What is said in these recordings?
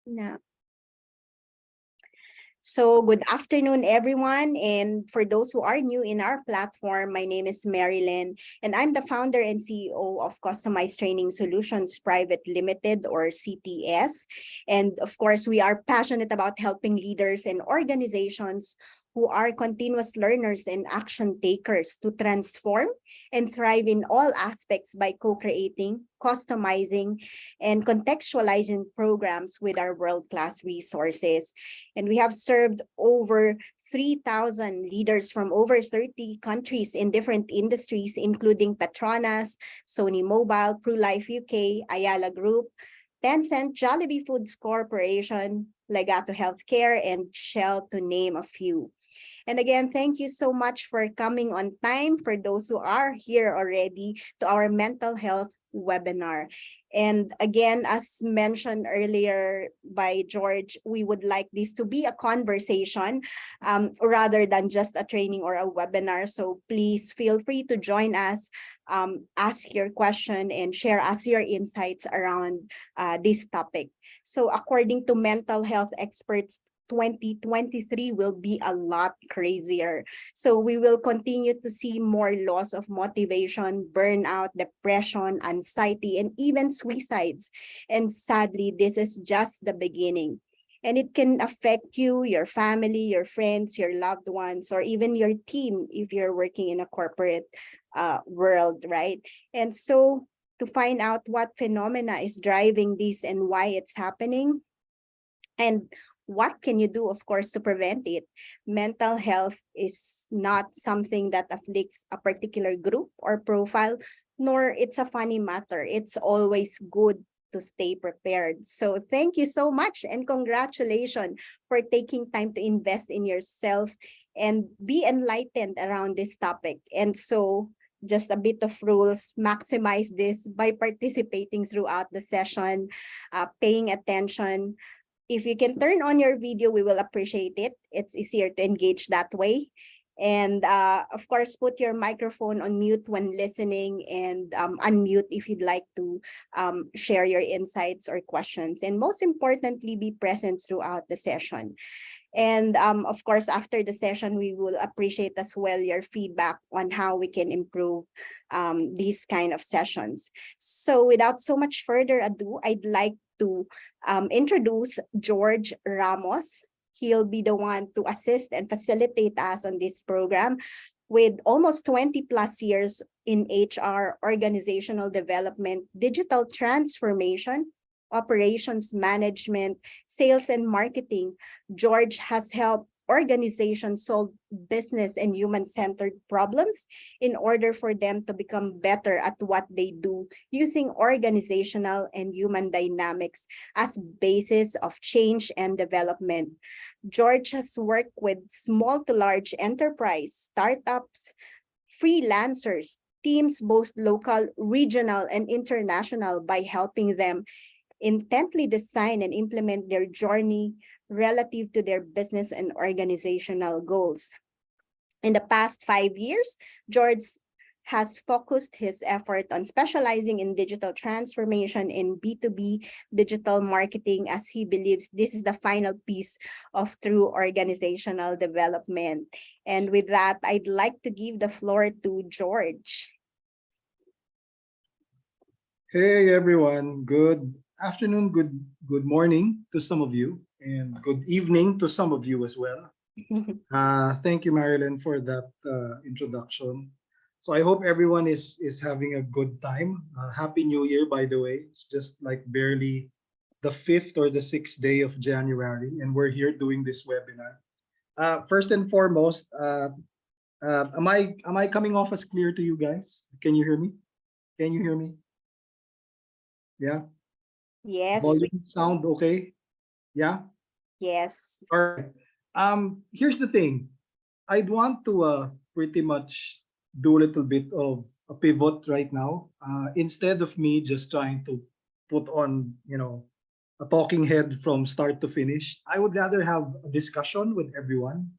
No. So good afternoon, everyone. And for those who are new in our platform, my name is Marilyn, and I'm the founder and CEO of Customized Training Solutions Private Limited, or CTS. And of course, we are passionate about helping leaders and organizations who are continuous learners and action takers to transform and thrive in all aspects by co-creating, customizing, and contextualizing programs with our world-class resources. And we have served over 3,000 leaders from over 30 countries in different industries, including Petronas, Sony Mobile, PruLife UK, Ayala Group, Tencent, Jollibee Foods Corporation, Legato Healthcare, and Shell, to name a few. And again, thank you so much for coming on time, for those who are here already, to our mental health webinar. And again, as mentioned earlier by George, we would like this to be a conversation rather than just a training or a webinar. So please feel free to join us, ask your question, and share us your insights around this topic. So according to mental health experts, 2023 will be a lot crazier. So we will continue to see more loss of motivation, burnout, depression, anxiety, and even suicides. And sadly, this is just the beginning. And it can affect you, your family, your friends, your loved ones, or even your team if you're working in a corporate world, right? And so to find out what phenomena is driving this and why it's happening, and what can you do, of course, to prevent it? Mental health is not something that afflicts a particular group or profile, nor it's a funny matter. It's always good to stay prepared. So thank you so much, and congratulations for taking time to invest in yourself and be enlightened around this topic. And so just a bit of rules: maximize this by participating throughout the session, paying attention. If you can turn on your video, we will appreciate it. It's easier to engage that way. And of course, put your microphone on mute when listening, and unmute if you'd like to share your insights or questions. And most importantly, be present throughout the session. And of course, after the session, we will appreciate as well your feedback on how we can improve these kind of sessions. So without so much further ado, I'd like to introduce George Ramos. He'll be the one to assist and facilitate us on this program with almost 20 plus years in HR, organizational development, digital transformation, operations management, sales, and marketing. George has helped organizations solve business and human-centered problems in order for them to become better at what they do, using organizational and human dynamics as basis of change and development. George has worked with small to large enterprise, startups, freelancers, teams, both local, regional, and international, by helping them intently design and implement their journey relative to their business and organizational goals. In the past 5 years, George has focused his effort on specializing in digital transformation in B2B digital marketing, as he believes this is the final piece of true organizational development. And with that, I'd like to give the floor to George. Hey everyone, good afternoon, good morning to some of you, and good evening to some of you as well. Thank you, Marilyn, for that introduction. So I hope everyone is having a good time. Happy New Year, by the way. It's just like barely the 5th or the 6th day of January, and we're here doing this webinar. First and foremost, am I coming off as clear to you guys? Can you hear me? Can you hear me? Yeah. Yes. Volume sound okay? Yeah. Yes. All right. Here's the thing. I'd want to pretty much do a little bit of a pivot right now. Instead of me just trying to put on, a talking head from start to finish, I would rather have a discussion with everyone.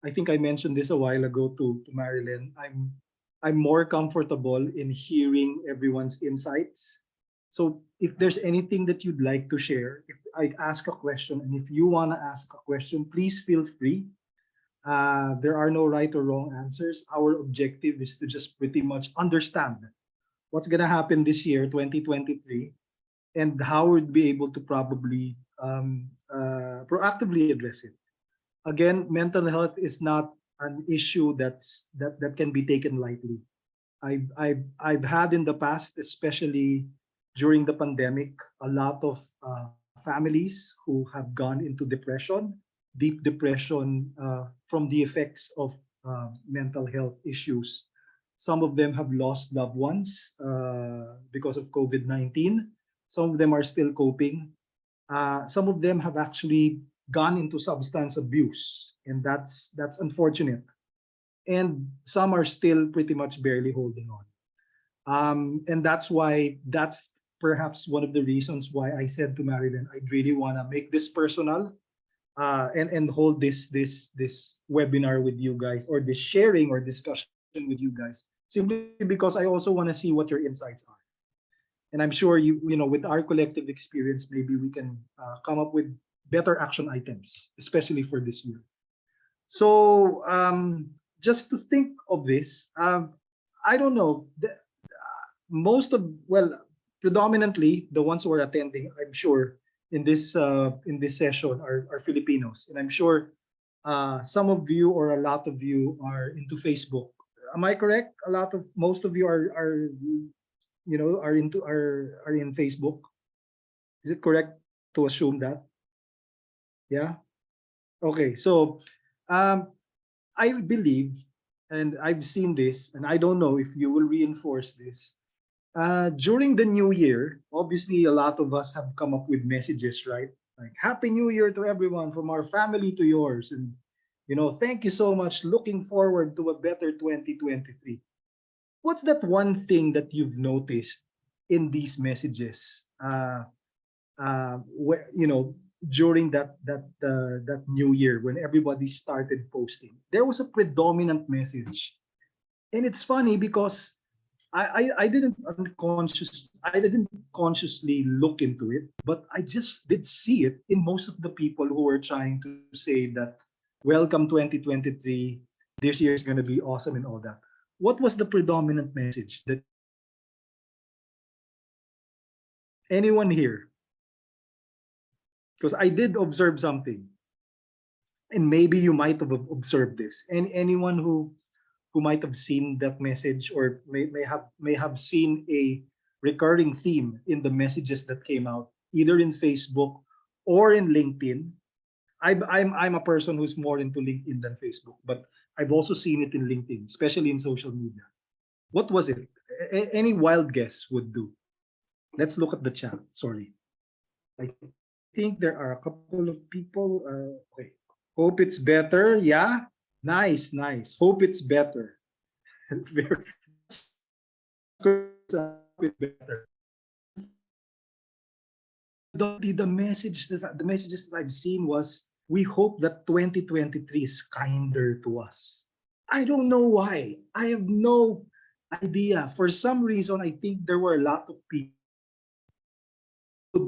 I think I mentioned this a while ago to Marilyn. I'm more comfortable in hearing everyone's insights. So if there's anything that you'd like to share, if I ask a question, and if you want to ask a question, please feel free. There are no right or wrong answers. Our objective is to just pretty much understand what's going to happen this year, 2023, and how we'd be able to probably proactively address it. Again, mental health is not an issue that can be taken lightly. I've had in the past, especially during the pandemic, a lot of families who have gone into depression, deep depression from the effects of mental health issues. Some of them have lost loved ones because of COVID-19. Some of them are still coping. Some of them have actually gone into substance abuse, and that's unfortunate. And some are still pretty much barely holding on. And that's perhaps one of the reasons why I said to Marilyn, I'd really want to make this personal and hold this webinar with you guys, or this sharing or discussion with you guys, simply because I also want to see what your insights are. And I'm sure with our collective experience, maybe we can come up with better action items, especially for this year. So just to think of this, I don't know. Most of, well, predominantly the ones who are attending, I'm sure in this session are Filipinos, and I'm sure some of you or a lot of you are into Facebook. Am I correct? Most of you are are in Facebook. Is it correct to assume that? Yeah. Okay. So um, I believe, and I've seen this, and I don't know if you will reinforce this. During the new year, obviously, a lot of us have come up with messages, right? Like, Happy New Year to everyone, from our family to yours. And, thank you so much. Looking forward to a better 2023. What's that one thing that you've noticed in these messages? During that new year, when everybody started posting, there was a predominant message. And it's funny because I didn't consciously look into it, but I just did see it in most of the people who were trying to say that welcome 2023, this year is going to be awesome and all that. What was the predominant message that anyone here? Because I did observe something, and maybe you might have observed this. And anyone who might have seen that message, or may have seen a recurring theme in the messages that came out either in Facebook or in LinkedIn. I'm a person who's more into LinkedIn than Facebook, but I've also seen it in LinkedIn, especially in social media. What was it? Any wild guess would do. Let's look at the chat. Sorry, I think there are a couple of people. Okay. Hope it's better. Yeah, nice. Hope it's better. It's better. The messages that I've seen was, we hope that 2023 is kinder to us. I don't know why. I have no idea. For some reason, I think there were a lot of people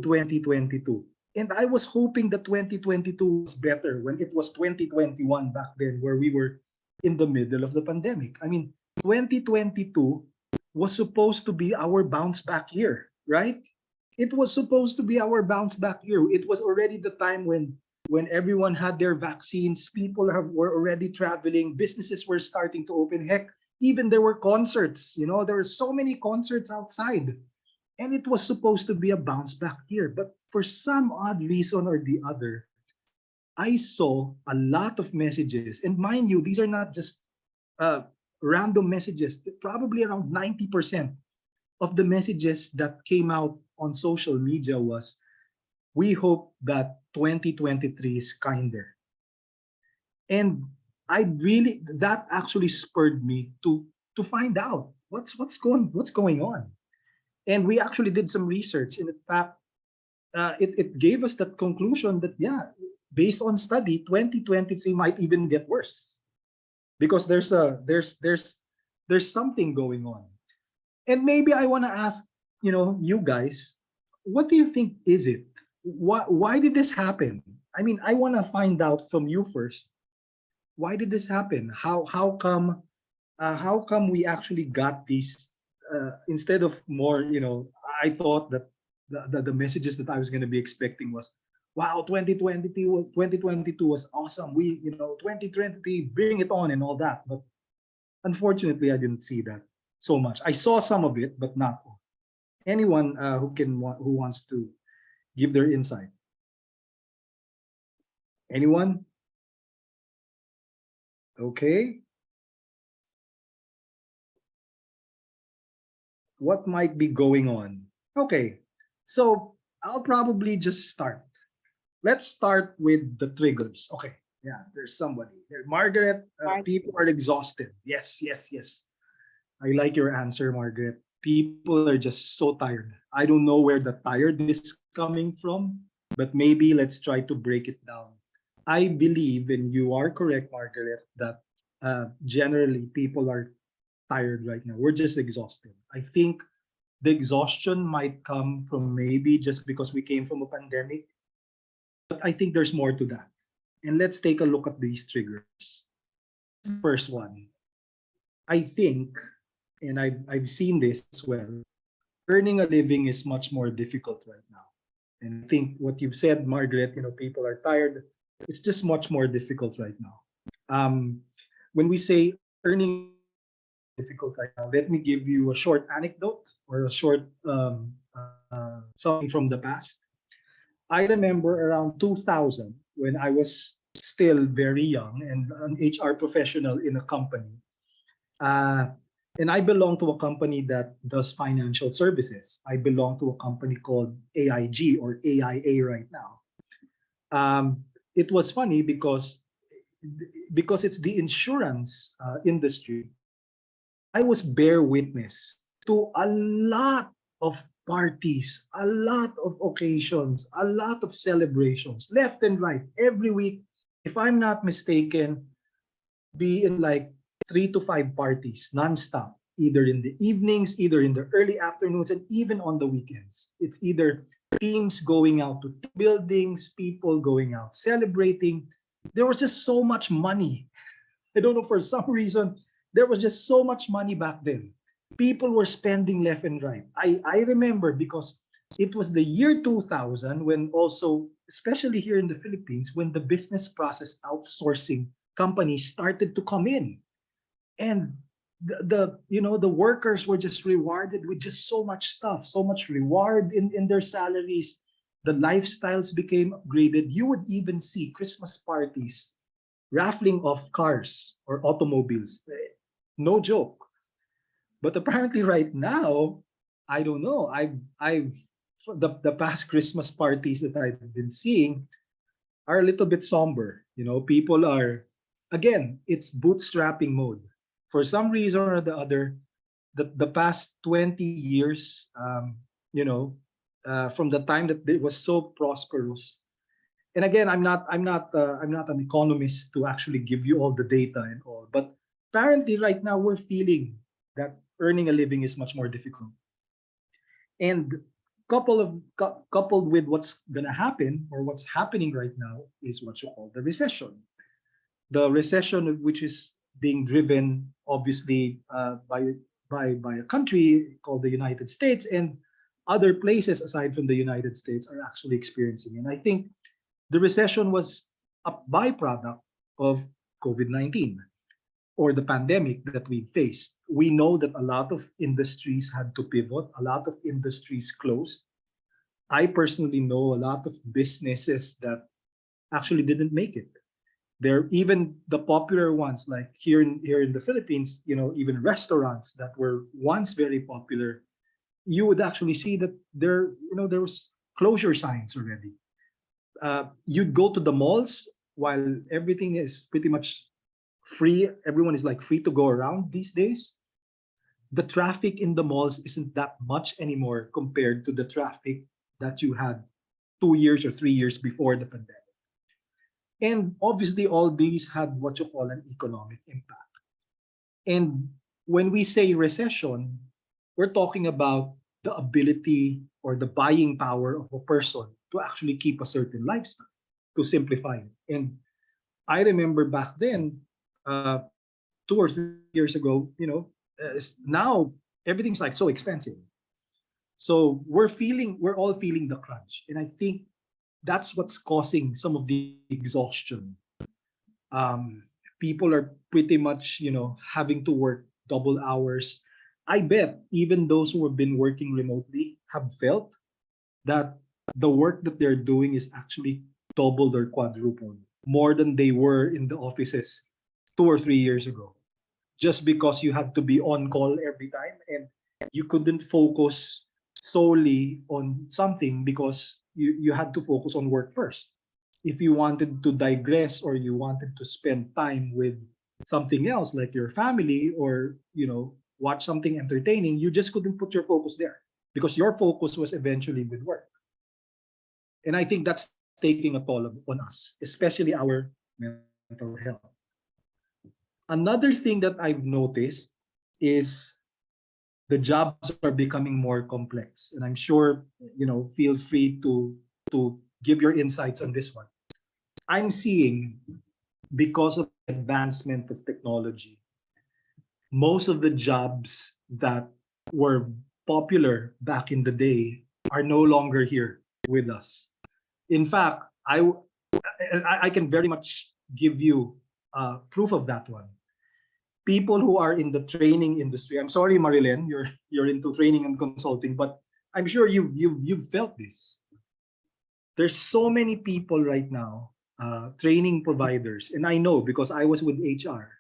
2022. And I was hoping that 2022 was better when it was 2021 back then, where we were in the middle of the pandemic. I mean, 2022 was supposed to be our bounce back year, right? It was supposed to be our bounce back year. It was already the time when everyone had their vaccines, were already traveling, businesses were starting to open. Heck, even there were concerts. There were so many concerts outside. And it was supposed to be a bounce back year. But for some odd reason or the other, I saw a lot of messages. And mind you, these are not just random messages. Probably around 90% of the messages that came out on social media was, we hope that 2023 is kinder. And that actually spurred me to find out what's going on. And we actually did some research, and in fact, it gave us that conclusion that, yeah, based on study, 2023 might even get worse, because there's something going on. And maybe I want to ask you guys, what do you think is it? Why did this happen? I mean, I want to find out from you first. Why did this happen? How come we actually got these instead of more, I thought that the messages that I was going to be expecting was, wow, 2022 was awesome. 2020, bring it on and all that. But unfortunately, I didn't see that so much. I saw some of it, but not all. Anyone who wants to give their insight? Anyone? Okay. What might be going on? Okay. So I'll probably just start. Let's start with the triggers. Okay. Yeah, there's somebody. There, Margaret, people are exhausted. Yes, yes, yes. I like your answer, Margaret. People are just so tired. I don't know where the tiredness is coming from, but maybe let's try to break it down. I believe, and you are correct, Margaret, that generally people are tired right now. We're just exhausted. I think the exhaustion might come from maybe just because we came from a pandemic, but I think there's more to that. And let's take a look at these triggers. Here's the first one. I think, and I've seen this as well, earning a living is much more difficult right now. And I think what you've said, Margaret, people are tired. It's just much more difficult right now. Um, when we say earning a living is much more difficult right now, let me give you a short anecdote or a short something from the past. I remember around 2000 when I was still very young and an HR professional in a company. Uh, and I belong to a company that does financial services. I belong to a company called AIG or AIA right now. It was funny because it's the insurance industry. I was bear witness to a lot of parties, a lot of occasions, a lot of celebrations, left and right, every week. If I'm not mistaken, I'd be in like 3 to 5 parties nonstop, either in the evenings, either in the early afternoons, and even on the weekends. It's either teams going out to team buildings, people going out celebrating. There was just so much money. I don't know, for some reason, there was just so much money back then. People were spending left and right. I remember because it was the year 2000 when also, especially here in the Philippines, when the business process outsourcing companies started to come in. And the workers were just rewarded with just so much stuff, so much reward in their salaries. The lifestyles became upgraded. You would even see Christmas parties raffling off cars or automobiles. No joke. But apparently right now, I don't know. I've the past Christmas parties that I've been seeing are a little bit somber. People are, again, it's bootstrapping mode. For some reason or the other, the past 20 years, from the time that it was so prosperous. And again, I'm not an economist to actually give you all the data and all, but apparently right now we're feeling that earning a living is much more difficult. And coupled with what's gonna happen or what's happening right now is what you call the recession. The recession which is being driven obviously by a country called the United States, and other places aside from the United States are actually experiencing. And I think the recession was a byproduct of COVID-19 or the pandemic that we faced. We know that a lot of industries had to pivot, a lot of industries closed. I personally know a lot of businesses that actually didn't make it. There, even the popular ones, like here in the Philippines, even restaurants that were once very popular, you would actually see that there was closure signs already. You'd go to the malls while everything is pretty much free. Everyone is like free to go around these days. The traffic in the malls isn't that much anymore compared to the traffic that you had 2 years or 3 years before the pandemic. And obviously, all these had what you call an economic impact. And when we say recession, we're talking about the ability or the buying power of a person to actually keep a certain lifestyle, to simplify it. And I remember back then, 2 or 3 years ago, now everything's like so expensive. So we're all feeling the crunch. And I think that's what's causing some of the exhaustion. People are pretty much, having to work double hours. I bet even those who have been working remotely have felt that the work that they're doing is actually doubled or quadrupled more than they were in the offices 2 or 3 years ago. Just because you had to be on call every time and you couldn't focus solely on something because you had to focus on work first. If you wanted to digress or you wanted to spend time with something else like your family or watch something entertaining, you just couldn't put your focus there because your focus was eventually with work. And I think that's taking a toll on us, especially our mental health. Another thing that I've noticed is the jobs are becoming more complex. And I'm sure, feel free to give your insights on this one. I'm seeing, because of the advancement of technology, most of the jobs that were popular back in the day are no longer here with us. In fact, I can very much give you proof of that one. People who are in the training industry. I'm sorry, Marilyn, you're into training and consulting, but I'm sure you've felt this. There's so many people right now, training providers, and I know because I was with HR,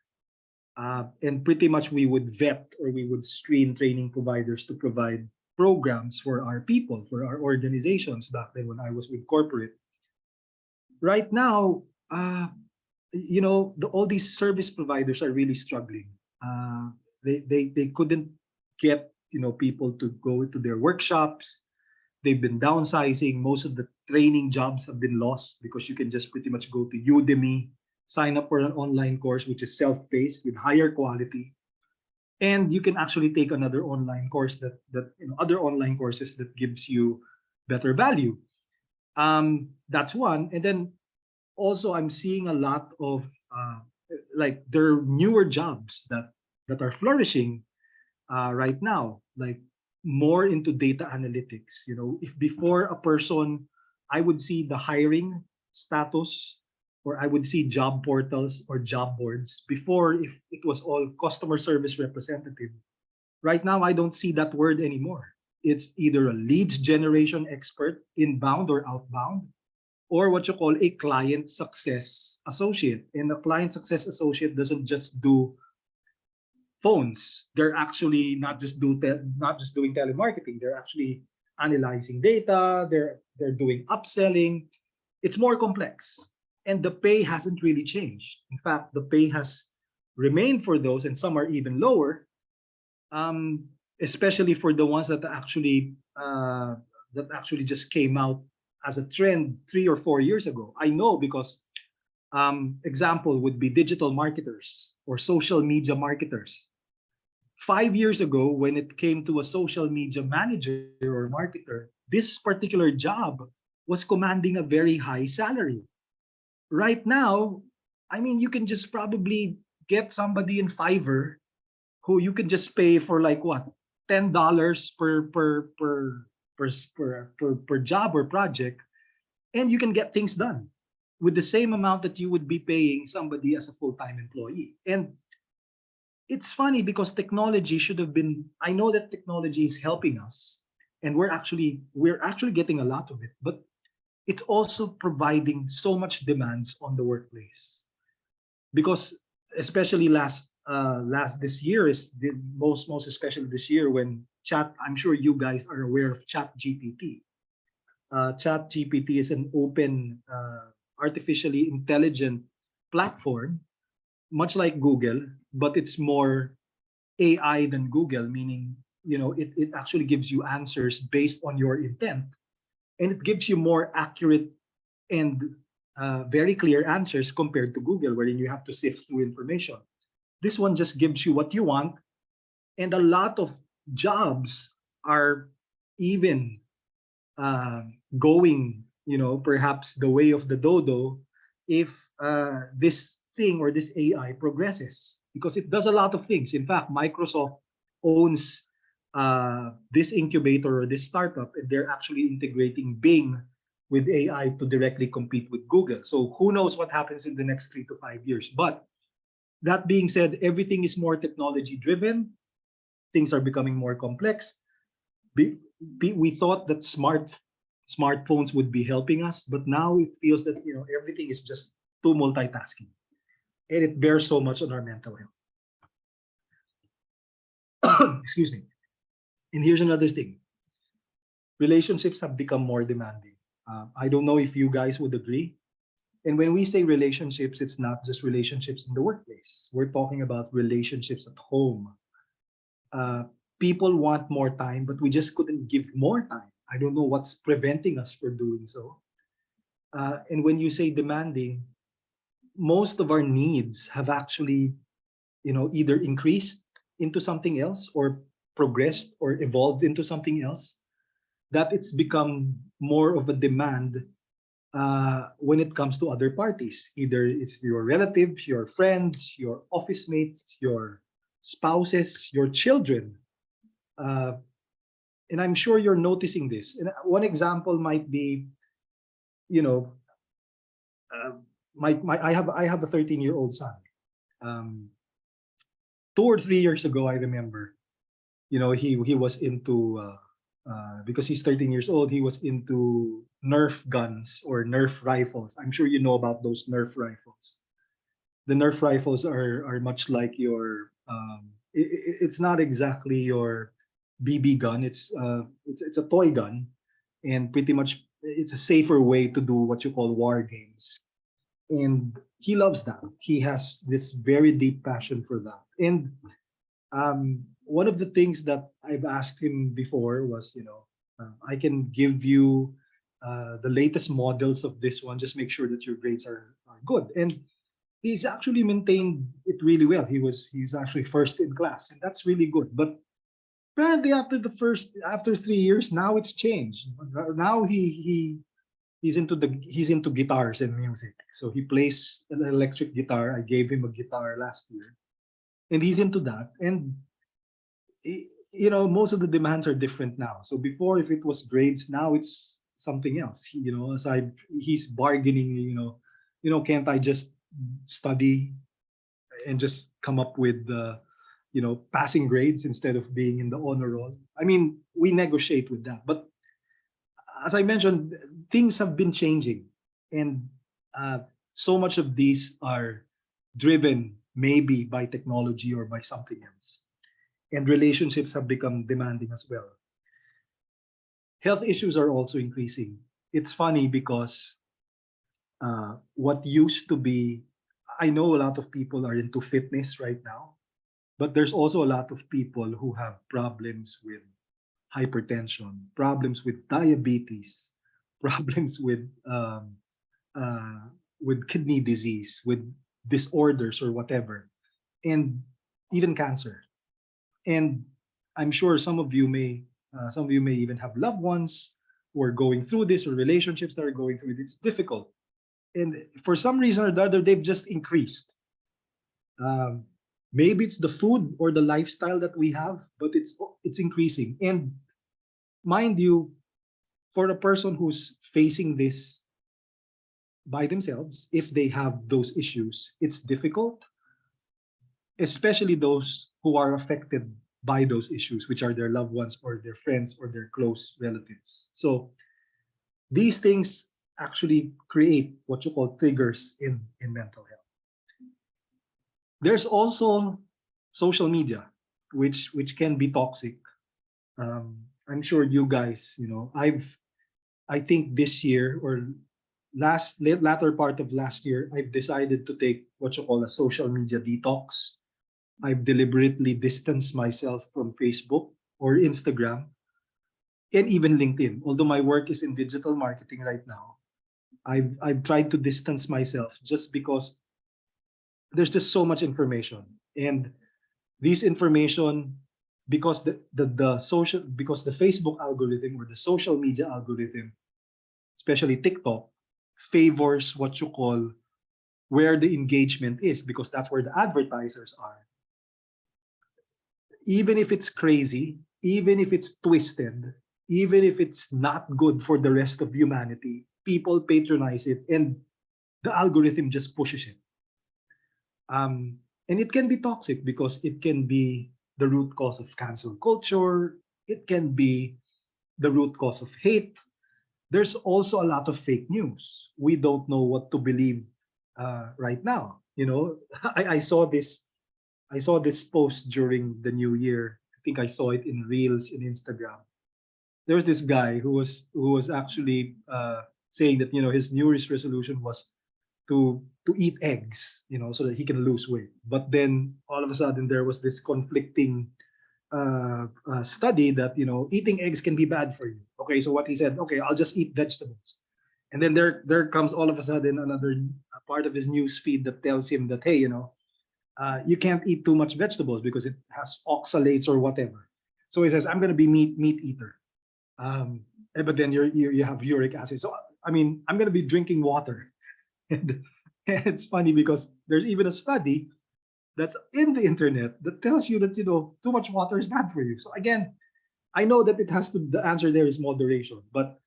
and pretty much we would vet or we would screen training providers to provide programs for our people, for our organizations back then when I was with corporate. Right now, all these service providers are really struggling. They couldn't get people to go to their workshops. They've been downsizing. Most of the training jobs have been lost because you can just pretty much go to Udemy, sign up for an online course which is self-paced with higher quality, and you can actually take another online course that other online courses that gives you better value. That's one. And then also I'm seeing a lot of like there are newer jobs that are flourishing right now, like more into data analytics. If before a person, I would see the hiring status or I would see job portals or job boards before, if it was all customer service representative. Right now I don't see that word anymore. It's either a leads generation expert, inbound or outbound, or what you call a client success associate. And a client success associate doesn't just do phones. They're actually not just doing telemarketing. They're actually analyzing data. They're doing upselling. It's more complex, and the pay hasn't really changed. In fact, the pay has remained for those, and some are even lower. Especially for the ones that actually just came out as a trend 3 or 4 years ago. I know because example would be digital marketers or social media marketers. 5 years ago, when it came to a social media manager or marketer, this particular job was commanding a very high salary. Right now, I mean, you can just probably get somebody in Fiverr who you can just pay for like what, $10 per job or project, and you can get things done with the same amount that you would be paying somebody as a full-time employee. And it's funny because technology should have been, I know that technology is helping us and we're actually getting a lot of it, but it's also providing so much demands on the workplace. Because especially last this year is the most especially this year when I'm sure you guys are aware of ChatGPT. ChatGPT is an open artificially intelligent platform, much like Google, but it's more AI than Google, meaning it actually gives you answers based on your intent, and it gives you more accurate and very clear answers compared to Google, wherein you have to sift through information. This one just gives you what you want, and a lot of jobs are even going, perhaps the way of the dodo if this thing or this AI progresses, because it does a lot of things. In fact, Microsoft owns this incubator or this startup, and they're actually integrating Bing with AI to directly compete with Google. So who knows what happens in the next 3 to 5 years. But that being said, everything is more technology driven. Things are becoming more complex. We thought that smartphones would be helping us, but now it feels that everything is just too multitasking, and it bears so much on our mental health. Excuse me. And here's another thing: relationships have become more demanding. I don't know if you guys would agree. And when we say relationships, it's not just relationships in the workplace. We're talking about relationships at home. Uh, People want more time, but we just couldn't give more time. I don't know what's preventing us from doing so. And when you say demanding, most of our needs have actually, either increased into something else or progressed or evolved into something else, that it's become more of a demand when it comes to other parties. Either it's your relatives, your friends, your office mates, your spouses, your children. Uh, and I'm sure you're noticing this. And one example might be, you know, uh, I have a 13-year-old son. Um, 2 or 3 years ago, I remember, he was into because he's 13 years old, he was into Nerf guns or Nerf rifles. I'm sure you know about those Nerf rifles. The Nerf rifles are much like your it's not exactly your BB gun. It's a toy gun, and pretty much it's a safer way to do what you call war games. And he loves that. He has this very deep passion for that. And one of the things that I've asked him before was, I can give you the latest models of this one. Just make sure that your grades are good. And he's actually maintained it really well. He's actually first in class, and that's really good. But apparently, after 3 years, now it's changed. Now he's into guitars and music. So he plays an electric guitar. I gave him a guitar last year, and he's into that. And most of the demands are different now. So before, if it was grades, now it's something else. Aside, he's bargaining. Can't I just study and just come up with passing grades instead of being in the honor roll? I mean, we negotiate with that. But as I mentioned, things have been changing, and uh, so much of these are driven maybe by technology or by something else. And relationships have become demanding as well. Health issues are also increasing. It's funny because what used to be, I know a lot of people are into fitness right now, but there's also a lot of people who have problems with hypertension, problems with diabetes, problems uh, with kidney disease, with disorders or whatever, and even cancer. And I'm sure some of you may even have loved ones who are going through this, or relationships that are going through it. It's difficult, and for some reason or the other, they've just increased. Um, Maybe it's the food or the lifestyle that we have, but it's increasing. And mind you, for a person who's facing this by themselves, if they have those issues, it's difficult, especially those who are affected by those issues, which are their loved ones or their friends or their close relatives. So these things actually create what you call triggers in mental health. There's also social media, which can be toxic. I'm sure you guys, I think this year or latter part of last year, I've decided to take what you call a social media detox. I've deliberately distanced myself from Facebook or Instagram and even LinkedIn. Although my work is in digital marketing right now, I've tried to distance myself just because there's just so much information, and this information because the Facebook algorithm or the social media algorithm, especially TikTok, favors what you call where the engagement is, because that's where the advertisers are. Even if it's crazy, even if it's twisted, even if it's not good for the rest of humanity, people patronize it and the algorithm just pushes it. And it can be toxic because it can be the root cause of cancel culture. It can be the root cause of hate. There's also a lot of fake news. We don't know what to believe right now. I saw this. I saw this post during the new year. I think I saw it in Reels in Instagram. There was this guy who was actually saying that his New Year's resolution was to eat eggs, so that he can lose weight. But then all of a sudden there was this conflicting study that eating eggs can be bad for you. Okay, so what he said, okay, I'll just eat vegetables, and then there comes all of a sudden another part of his news feed that tells him that, hey, you can't eat too much vegetables because it has oxalates or whatever. So he says, I'm going to be meat eater. But then you have uric acid. So I mean, I'm going to be drinking water. And it's funny because there's even a study that's in the internet that tells you that too much water is bad for you. So again, I know that the answer there is moderation, but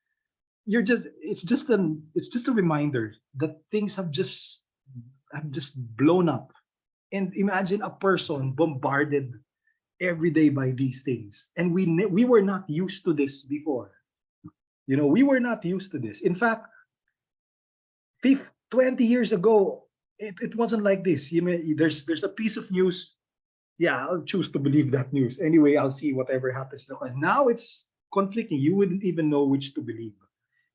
it's just a reminder that things have just blown up. And imagine a person bombarded every day by these things, and we were not used to this before. We were not used to this. In fact, 20 years ago, it wasn't like this. There's a piece of news. Yeah, I'll choose to believe that news. Anyway, I'll see whatever happens. Now it's conflicting. You wouldn't even know which to believe.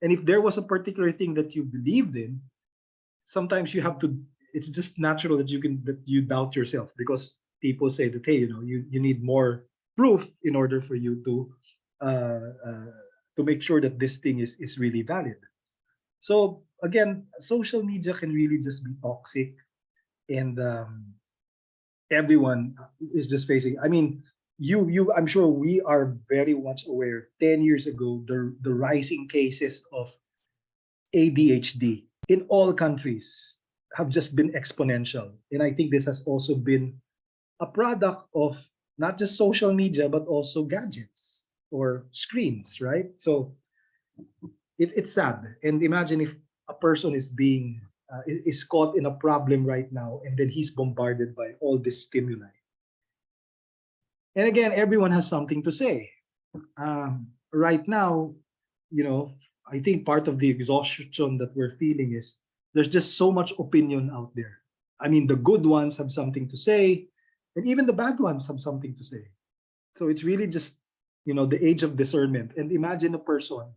And if there was a particular thing that you believed in, sometimes you have to. It's just natural that you doubt yourself, because people say that, hey, you need more proof in order for you uh, uh, to make sure that this thing is really valid. So again, social media can really just be toxic, and everyone is just facing. I mean, I'm sure we are very much aware. 10 years ago, the rising cases of ADHD in all countries have just been exponential, and I think this has also been a product of not just social media but also gadgets or screens, right? So it's sad. And imagine if a person is caught in a problem right now, and then he's bombarded by all this stimuli. And again, everyone has something to say. Right now, I think part of the exhaustion that we're feeling is there's just so much opinion out there. I mean, the good ones have something to say, and even the bad ones have something to say. So it's really just, the age of discernment. And imagine a person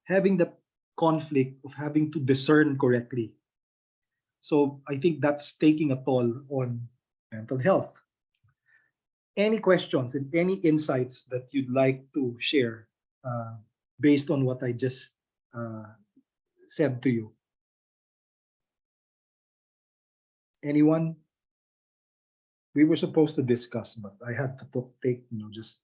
having the conflict of having to discern correctly. So I think that's taking a toll on mental health. Any questions and any insights that you'd like to share uh, based on what I just uh, said to you? Anyone? We were supposed to discuss, but I had to take, just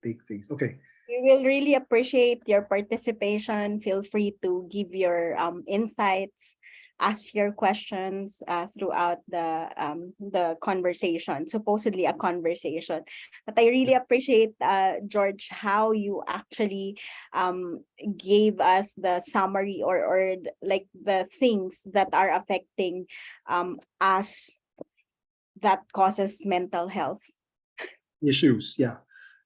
take things. Okay. We will really appreciate your participation. Feel free to give your insights, ask your questions throughout the conversation, supposedly a conversation. But I really appreciate, George, how you actually gave us the summary, or like the things that are affecting us, that causes mental health. Issues, yeah.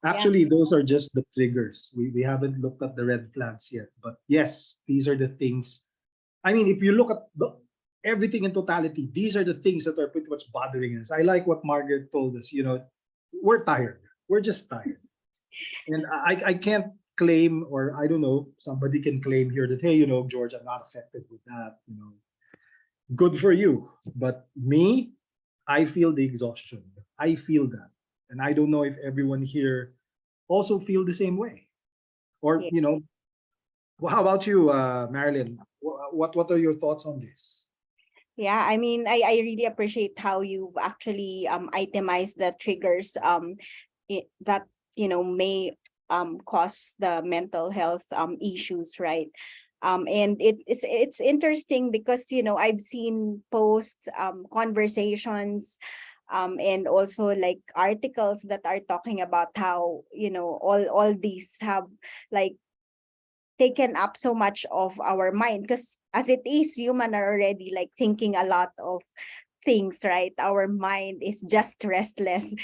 Yeah. Actually, those are just the triggers. We haven't looked at the red flags yet. But yes, these are the things. I mean, if you look at everything in totality, these are the things that are pretty much bothering us. I like what Margaret told us. We're tired. We're just tired. And I can't claim, or I don't know, somebody can claim here that, hey, George, I'm not affected with that. Good for you. But me, I feel the exhaustion. I feel that. And I don't know if everyone here also feel the same way. Or, Yeah. well, how about you, Marilyn? What are your thoughts on this? Yeah, I mean, I really appreciate how you've actually itemized the triggers that may cause the mental health issues, right? And it's interesting because I've seen posts, conversations, and also like articles that are talking about how all these have like taken up so much of our mind, because as it is, human are already like thinking a lot of things, right? Our mind is just restless,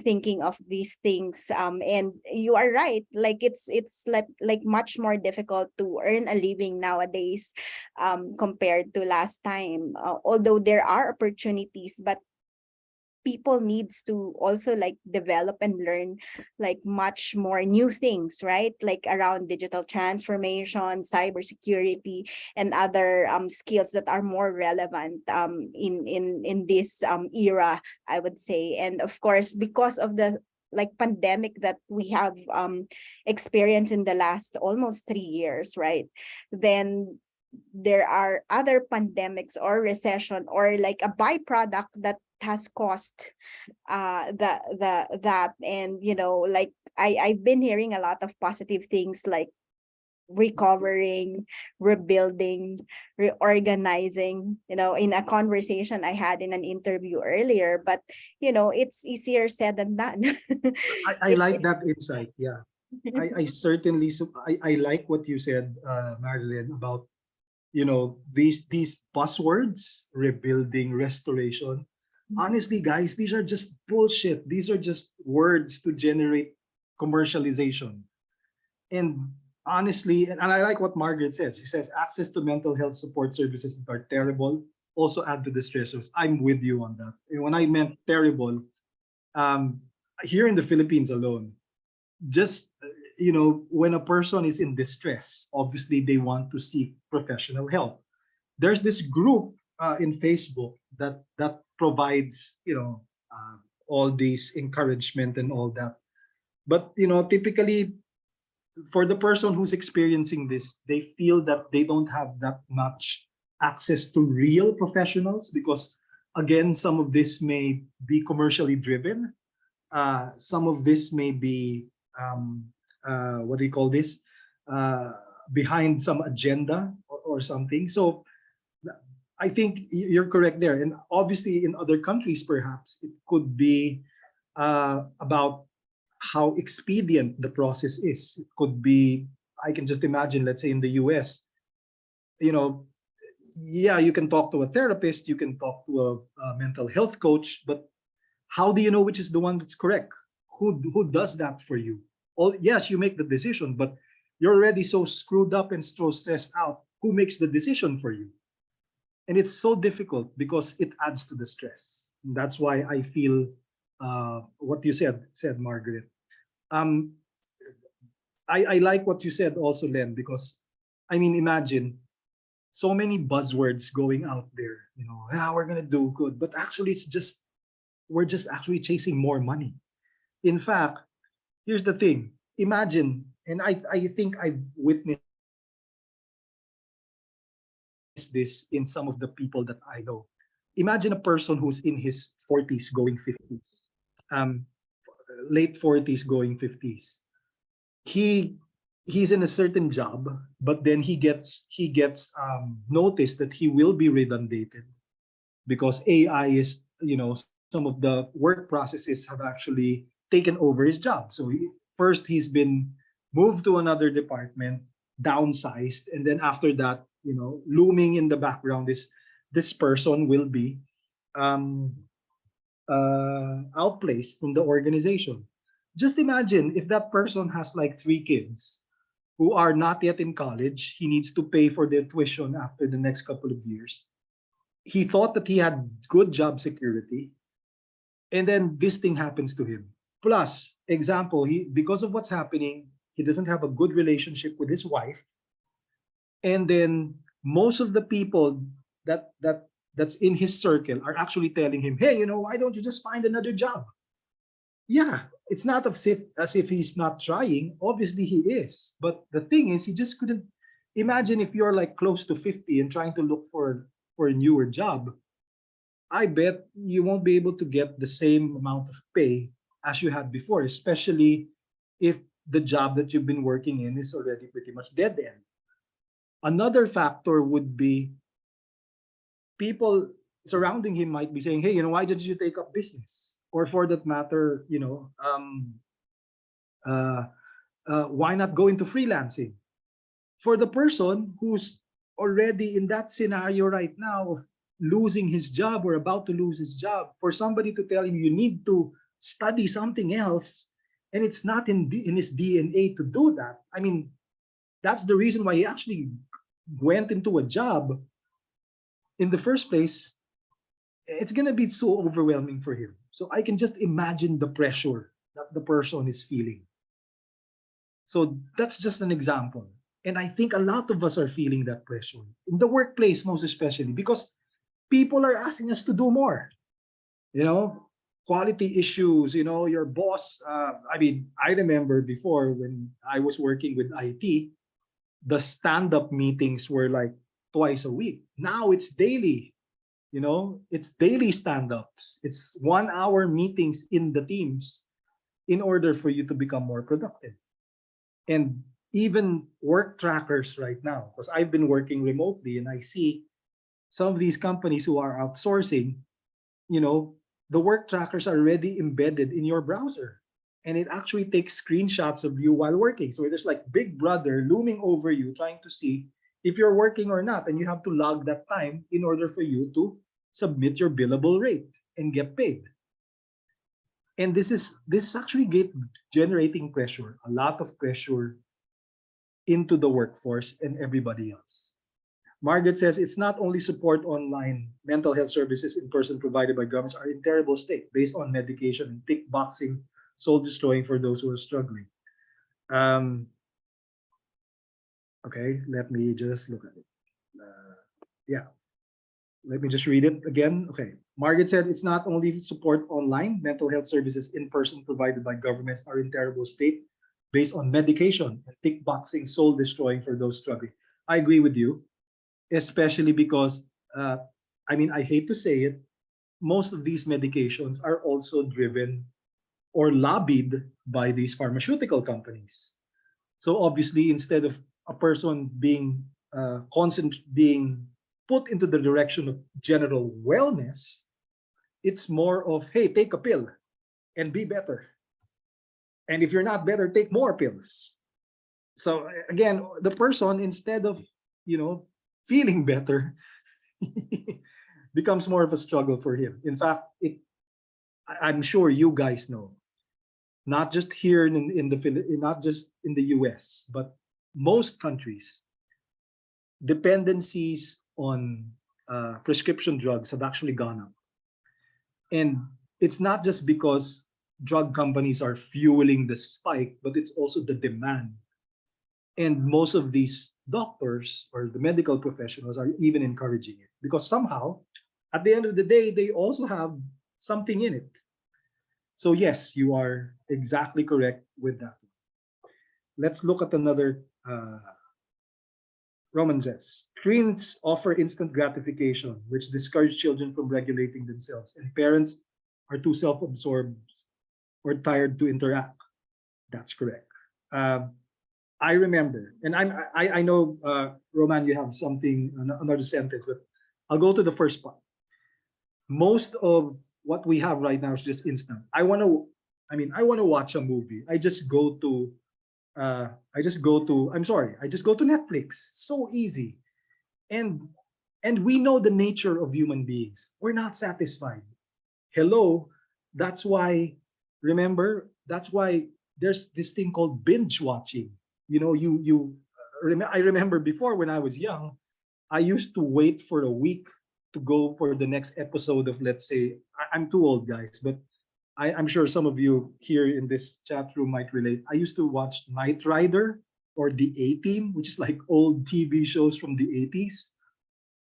thinking of these things. And you are right, like it's like much more difficult to earn a living nowadays, compared to last time. Although there are opportunities, but people needs to also like develop and learn like much more new things, right? Like around digital transformation, cybersecurity, and other skills that are more relevant in this era, I would say. And of course, because of the like pandemic that we have experienced in the last almost 3 years, right? Then there are other pandemics or recession or like a byproduct that has caused that. And like I've been hearing a lot of positive things, like recovering, rebuilding, reorganizing, in a conversation I had in an interview earlier. But it's easier said than done. I like that insight. Yeah, I certainly I like what you said, Marilyn, about these buzzwords, rebuilding, restoration. Honestly, guys, these are just bullshit. These are just words to generate commercialization. And honestly, and I like what Margaret said. She says access to mental health support services that are terrible also add to the stressors. I'm with you on that. And when I meant terrible, um, here in the Philippines alone, just when a person is in distress, obviously they want to seek professional help. There's this group in Facebook that provides all these encouragement and all that. But typically for the person who's experiencing this, they feel that they don't have that much access to real professionals because, again, some of this may be commercially driven. Some of this may be, what do you call this? Uh, Behind some agenda or something. So I think you're correct there. And obviously, in other countries, perhaps it could be about how expedient the process is. It could be, I can just imagine, let's say in the US, you know, yeah, you can talk to a therapist, you can talk to a mental health coach, but how do you know which is the one that's correct? Who does that for you? Oh, yes, you make the decision, but you're already so screwed up and so stressed out. Who makes the decision for you? And it's so difficult because it adds to the stress. And that's why I feel what you said, Margaret. Um, I like what you said also, Len, because I mean, imagine so many buzzwords going out there. Yeah, we're gonna do good, but actually, it's just we're just actually chasing more money. In fact, here's the thing. Imagine, and I think I've witnessed this in some of the people that I know. Imagine a person who's in his 40s going 50s, um, late 40s going 50s. He he's in a certain job, but then he gets notice that he will be redundated because AI is, some of the work processes have actually taken over his job. So first he's been moved to another department, downsized, and then after that, looming in the background is this person will be um, outplaced from the organization. Just imagine if that person has like 3 kids who are not yet in college. He needs to pay for their tuition after the next couple of years. He thought that he had good job security, and then this thing happens to him. Plus, example, he because of what's happening, he doesn't have a good relationship with his wife, and then most of the people that's in his circle are actually telling him, "Hey, why don't you just find another job?" Yeah, it's not as if he's not trying. Obviously, he is. But the thing is, he just couldn't imagine if you're like close to 50 and trying to look for a newer job. I bet you won't be able to get the same amount of pay as you had before, especially if the job that you've been working in is already pretty much dead end. Another factor would be people surrounding him might be saying, hey, why did you take up business? Or for that matter, uh, why not go into freelancing? For the person who's already in that scenario right now, of losing his job or about to lose his job, for somebody to tell him you need to study something else, and it's not in his DNA to do that. I mean, that's the reason why he actually went into a job in the first place. It's going to be so overwhelming for him. So I can just imagine the pressure that the person is feeling. So that's just an example. And I think a lot of us are feeling that pressure in the workplace, most especially because people are asking us to do more. You know, quality issues, your boss. I mean, I remember before when I was working with IT, the stand up meetings were like twice a week. Now it's daily. It's daily stand ups, it's 1 hour meetings in the teams in order for you to become more productive. And even work trackers right now, because I've been working remotely and I see some of these companies who are outsourcing, you know, the work trackers are already embedded in your browser. And it actually takes screenshots of you while working. So there's like Big Brother looming over you, trying to see if you're working or not. And you have to log that time in order for you to submit your billable rate and get paid. And this is actually generating pressure, a lot of pressure into the workforce and everybody else. Margaret says it's not only support online, mental health services in person provided by governments are in terrible state based on medication and tick boxing, soul destroying for those who are struggling. Um, okay, let me just look at it. Yeah, let me just read it again. Okay. Margaret said it's not only support online, mental health services in person provided by governments are in terrible state based on medication and tick boxing, soul destroying for those struggling. I agree with you, especially because, I mean, I hate to say it, most of these medications are also driven or lobbied by these pharmaceutical companies. So obviously, instead of a person being being put into the direction of general wellness, it's more of, hey, take a pill and be better. And if you're not better, take more pills. So again, the person, instead of feeling better, becomes more of a struggle for him. In fact, I'm sure you guys know, not just here not just in the US, but most countries, dependencies on prescription drugs have actually gone up. And it's not just because drug companies are fueling the spike, but it's also the demand. And most of these doctors or the medical professionals are even encouraging it because somehow, at the end of the day, they also have something in it. So yes, you are exactly correct with that. Let's look at another. Roman says, screens offer instant gratification, which discourage children from regulating themselves, and parents are too self-absorbed or tired to interact. That's correct. I remember, and I know, Roman, you have something, another sentence, but I'll go to the first part. Most of what we have right now is just instant. I want to watch a movie. I just go to Netflix. So easy. And we know the nature of human beings. We're not satisfied. Hello, that's why that's why there's this thing called binge watching. I remember before when I was young, I used to wait for a week to go for the next episode of, let's say, I'm too old, guys, but I'm sure some of you here in this chat room might relate. I used to watch Knight Rider or The A-Team, which is like old TV shows from the 80s.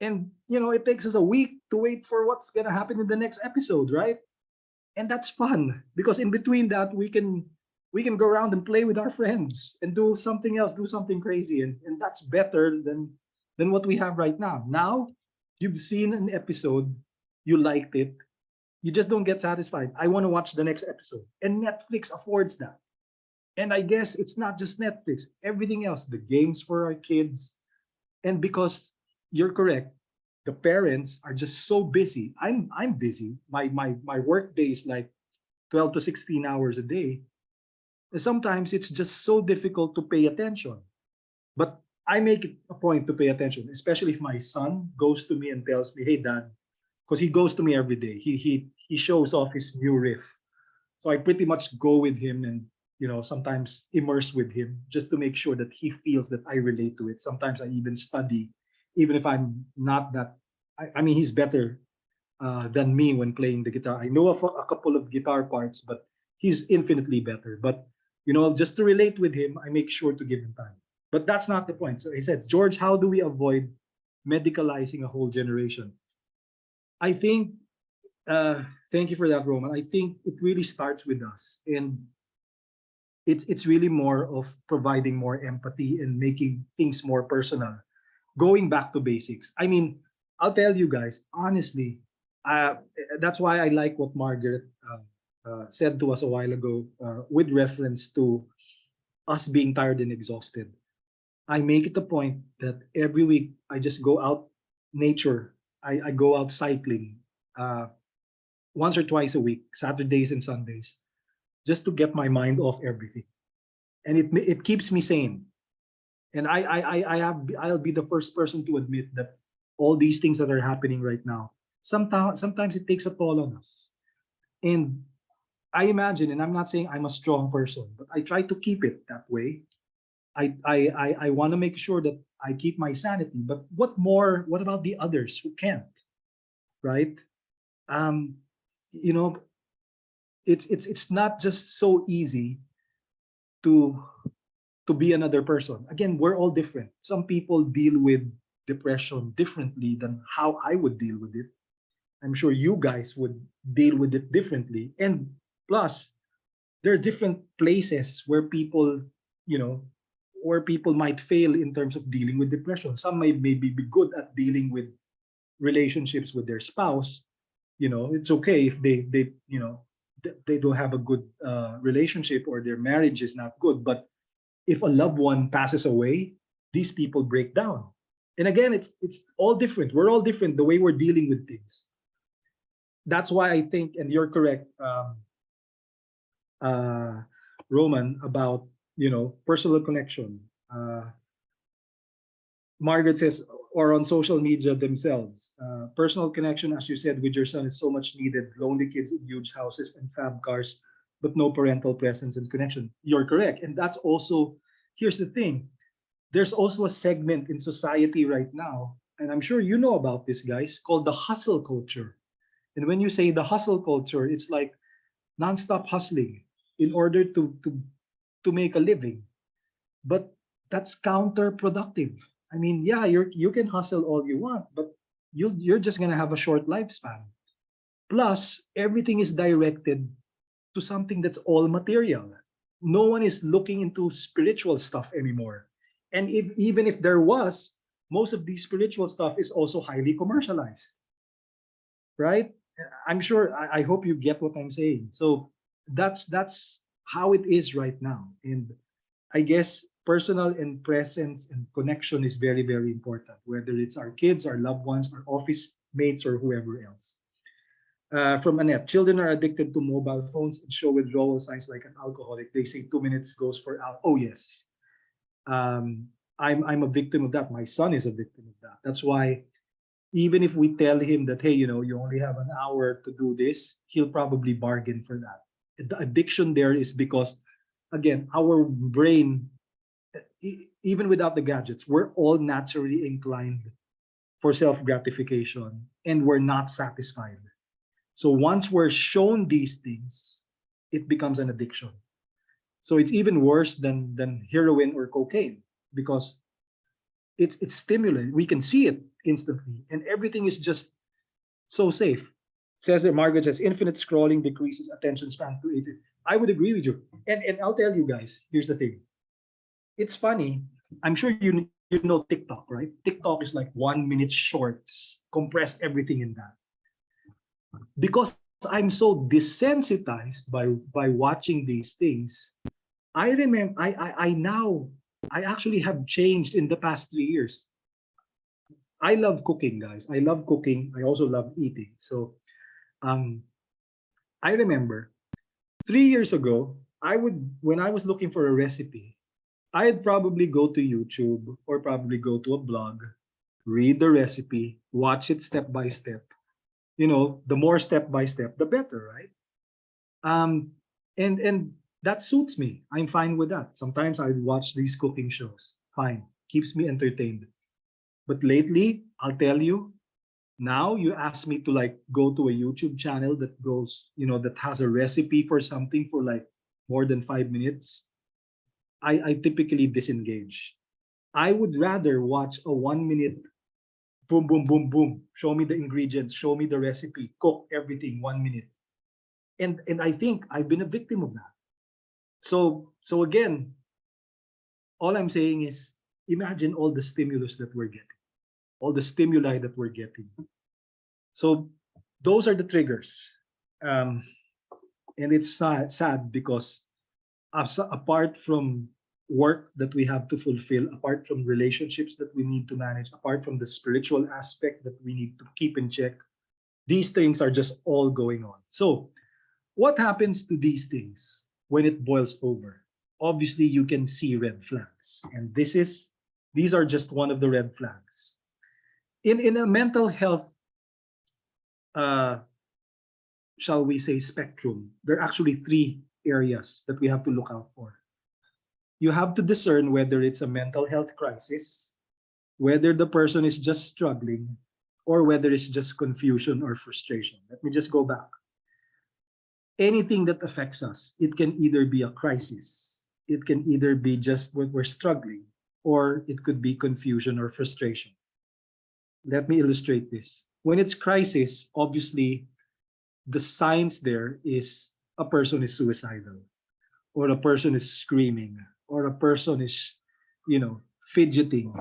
And, it takes us a week to wait for what's going to happen in the next episode, right? And that's fun because in between that, we can go around and play with our friends and do something else, do something crazy. And that's better than what we have right now. Now, you've seen an episode, you liked it, You just don't get satisfied. I want to watch the next episode. And Netflix affords that. And I guess it's not just Netflix, everything else, the games for our kids. And because you're correct, the parents are just so busy. I'm busy. My work day is like 12 to 16 hours a day. And sometimes it's just so difficult to pay attention. But I make it a point to pay attention, especially if my son goes to me and tells me, "Hey, Dad," because he goes to me every day. He shows off his new riff, so I pretty much go with him and sometimes immerse with him just to make sure that he feels that I relate to it. Sometimes I even study, even if I'm not that. I mean, he's better than me when playing the guitar. I know of a couple of guitar parts, but he's infinitely better. But just to relate with him, I make sure to give him time. But that's not the point. So he said, George, how do we avoid medicalizing a whole generation? I think, thank you for that, Roman. I think it really starts with us. And it's really more of providing more empathy and making things more personal. Going back to basics. I mean, I'll tell you guys, honestly, uh, that's why I like what Margaret said to us a while ago with reference to us being tired and exhausted. I make it a point that every week I just go out nature. I go out cycling once or twice a week, Saturdays and Sundays, just to get my mind off everything, and it keeps me sane. And I'll be the first person to admit that all these things that are happening right now, sometimes it takes a toll on us. And I imagine, and I'm not saying I'm a strong person, but I try to keep it that way. I want to make sure that I keep my sanity. But what about the others who can't, right? Um, you know, it's not just so easy to be another person. Again, we're all different. Some people deal with depression differently than how I would deal with it. I'm sure you guys would deal with it differently. And plus, there are different places where you know, people might fail in terms of dealing with depression. Some may maybe be good at dealing with relationships with their spouse. It's okay if they don't have a good relationship or their marriage is not good. But if a loved one passes away, these people break down. And again, it's all different. We're all different the way we're dealing with things. That's why I think, and you're correct, uh, Roman, about personal connection. Margaret says, or on social media themselves, personal connection, as you said, with your son is so much needed. Lonely kids in huge houses and fab cars, but no parental presence and connection. You're correct, and that's also, here's the thing. There's also a segment in society right now, and I'm sure you know about this, guys, called the hustle culture. And when you say the hustle culture, it's like nonstop hustling in order to make a living. But that's counterproductive. I mean, yeah, you can hustle all you want, but you're just gonna have a short lifespan. Plus, everything is directed to something that's all material. No one is looking into spiritual stuff anymore. And even if there was, most of the spiritual stuff is also highly commercialized, right? I'm sure. I hope you get what I'm saying. So that's how it is right now. And I guess personal and presence and connection is very, very important, whether it's our kids, our loved ones, our office mates, or whoever else. From Annette, children are addicted to mobile phones and show withdrawal signs like an alcoholic. They say 2 minutes goes for out. Oh yes, I'm a victim of that. My son is a victim of that. That's why even if we tell him that, hey, you only have an hour to do this, he'll probably bargain for that. The addiction there is because, again, our brain, even without the gadgets, we're all naturally inclined for self gratification and we're not satisfied. So once we're shown these things, it becomes an addiction. So it's even worse than heroin or cocaine because it's stimulant. We can see it instantly, and everything is just so safe. It says that Margaret says infinite scrolling decreases attention span to 80. I would agree with you. And I'll tell you guys, here's the thing. It's funny. I'm sure you know TikTok, right? TikTok is like 1 minute shorts, compress everything in that. Because I'm so desensitized by watching these things. I remember I now I actually have changed in the past 3 years. I love cooking, guys. I love cooking. I also love eating. So um, I remember 3 years ago, I would when I was looking for a recipe, I'd probably go to YouTube or probably go to a blog, read the recipe, watch it step by step. You know, the more step by step, the better, right? Um, and that suits me. I'm fine with that. Sometimes I watch these cooking shows. Fine, keeps me entertained. But lately, I'll tell you, now you ask me to like go to a YouTube channel that goes, that has a recipe for something for like more than 5 minutes. I typically disengage. I would rather watch a 1 minute boom, boom, boom, boom. Show me the ingredients, show me the recipe, cook everything 1 minute. And I think I've been a victim of that. So again, all I'm saying is imagine all the stimulus that we're getting, all the stimuli that we're getting. So those are the triggers. Um, and it's sad because apart from work that we have to fulfill, apart from relationships that we need to manage, apart from the spiritual aspect that we need to keep in check, these things are just all going on. So what happens to these things when it boils over? Obviously, you can see red flags, and these are just one of the red flags. In a mental health, uh, shall we say, spectrum, there are actually three areas that we have to look out for. You have to discern whether it's a mental health crisis, whether the person is just struggling, or whether it's just confusion or frustration. Let me just go back. Anything that affects us, it can either be a crisis, it can either be just when we're struggling, or it could be confusion or frustration. Let me illustrate this. When it's crisis, obviously the signs there is a person is suicidal, or a person is screaming, or a person is, fidgeting.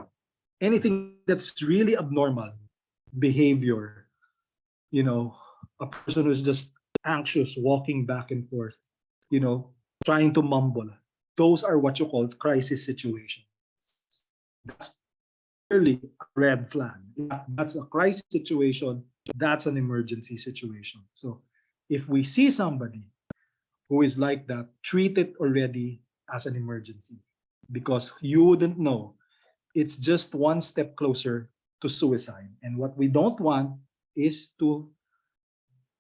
Anything that's really abnormal behavior, you know, a person who's just anxious, walking back and forth, you know, trying to mumble. Those are what you call crisis situations. That's clearly a red flag. That's a crisis situation. That's an emergency situation. So if we see somebody who is like that, treat it already as an emergency because you wouldn't know. It's just one step closer to suicide. And what we don't want is to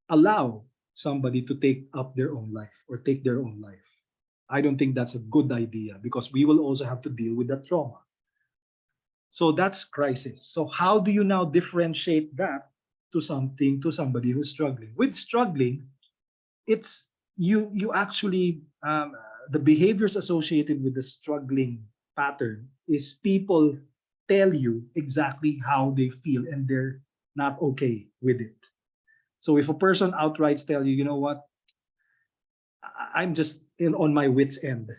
allow somebody to take up their own life or take their own life. I don't think that's a good idea because we will also have to deal with that trauma. So that's crisis. So how do you now differentiate that to somebody who's struggling? With struggling, it's you actually the behaviors associated with the struggling pattern is people tell you exactly how they feel and they're not okay with it. So if a person outright tell you, you know what, I'm just on my wits end,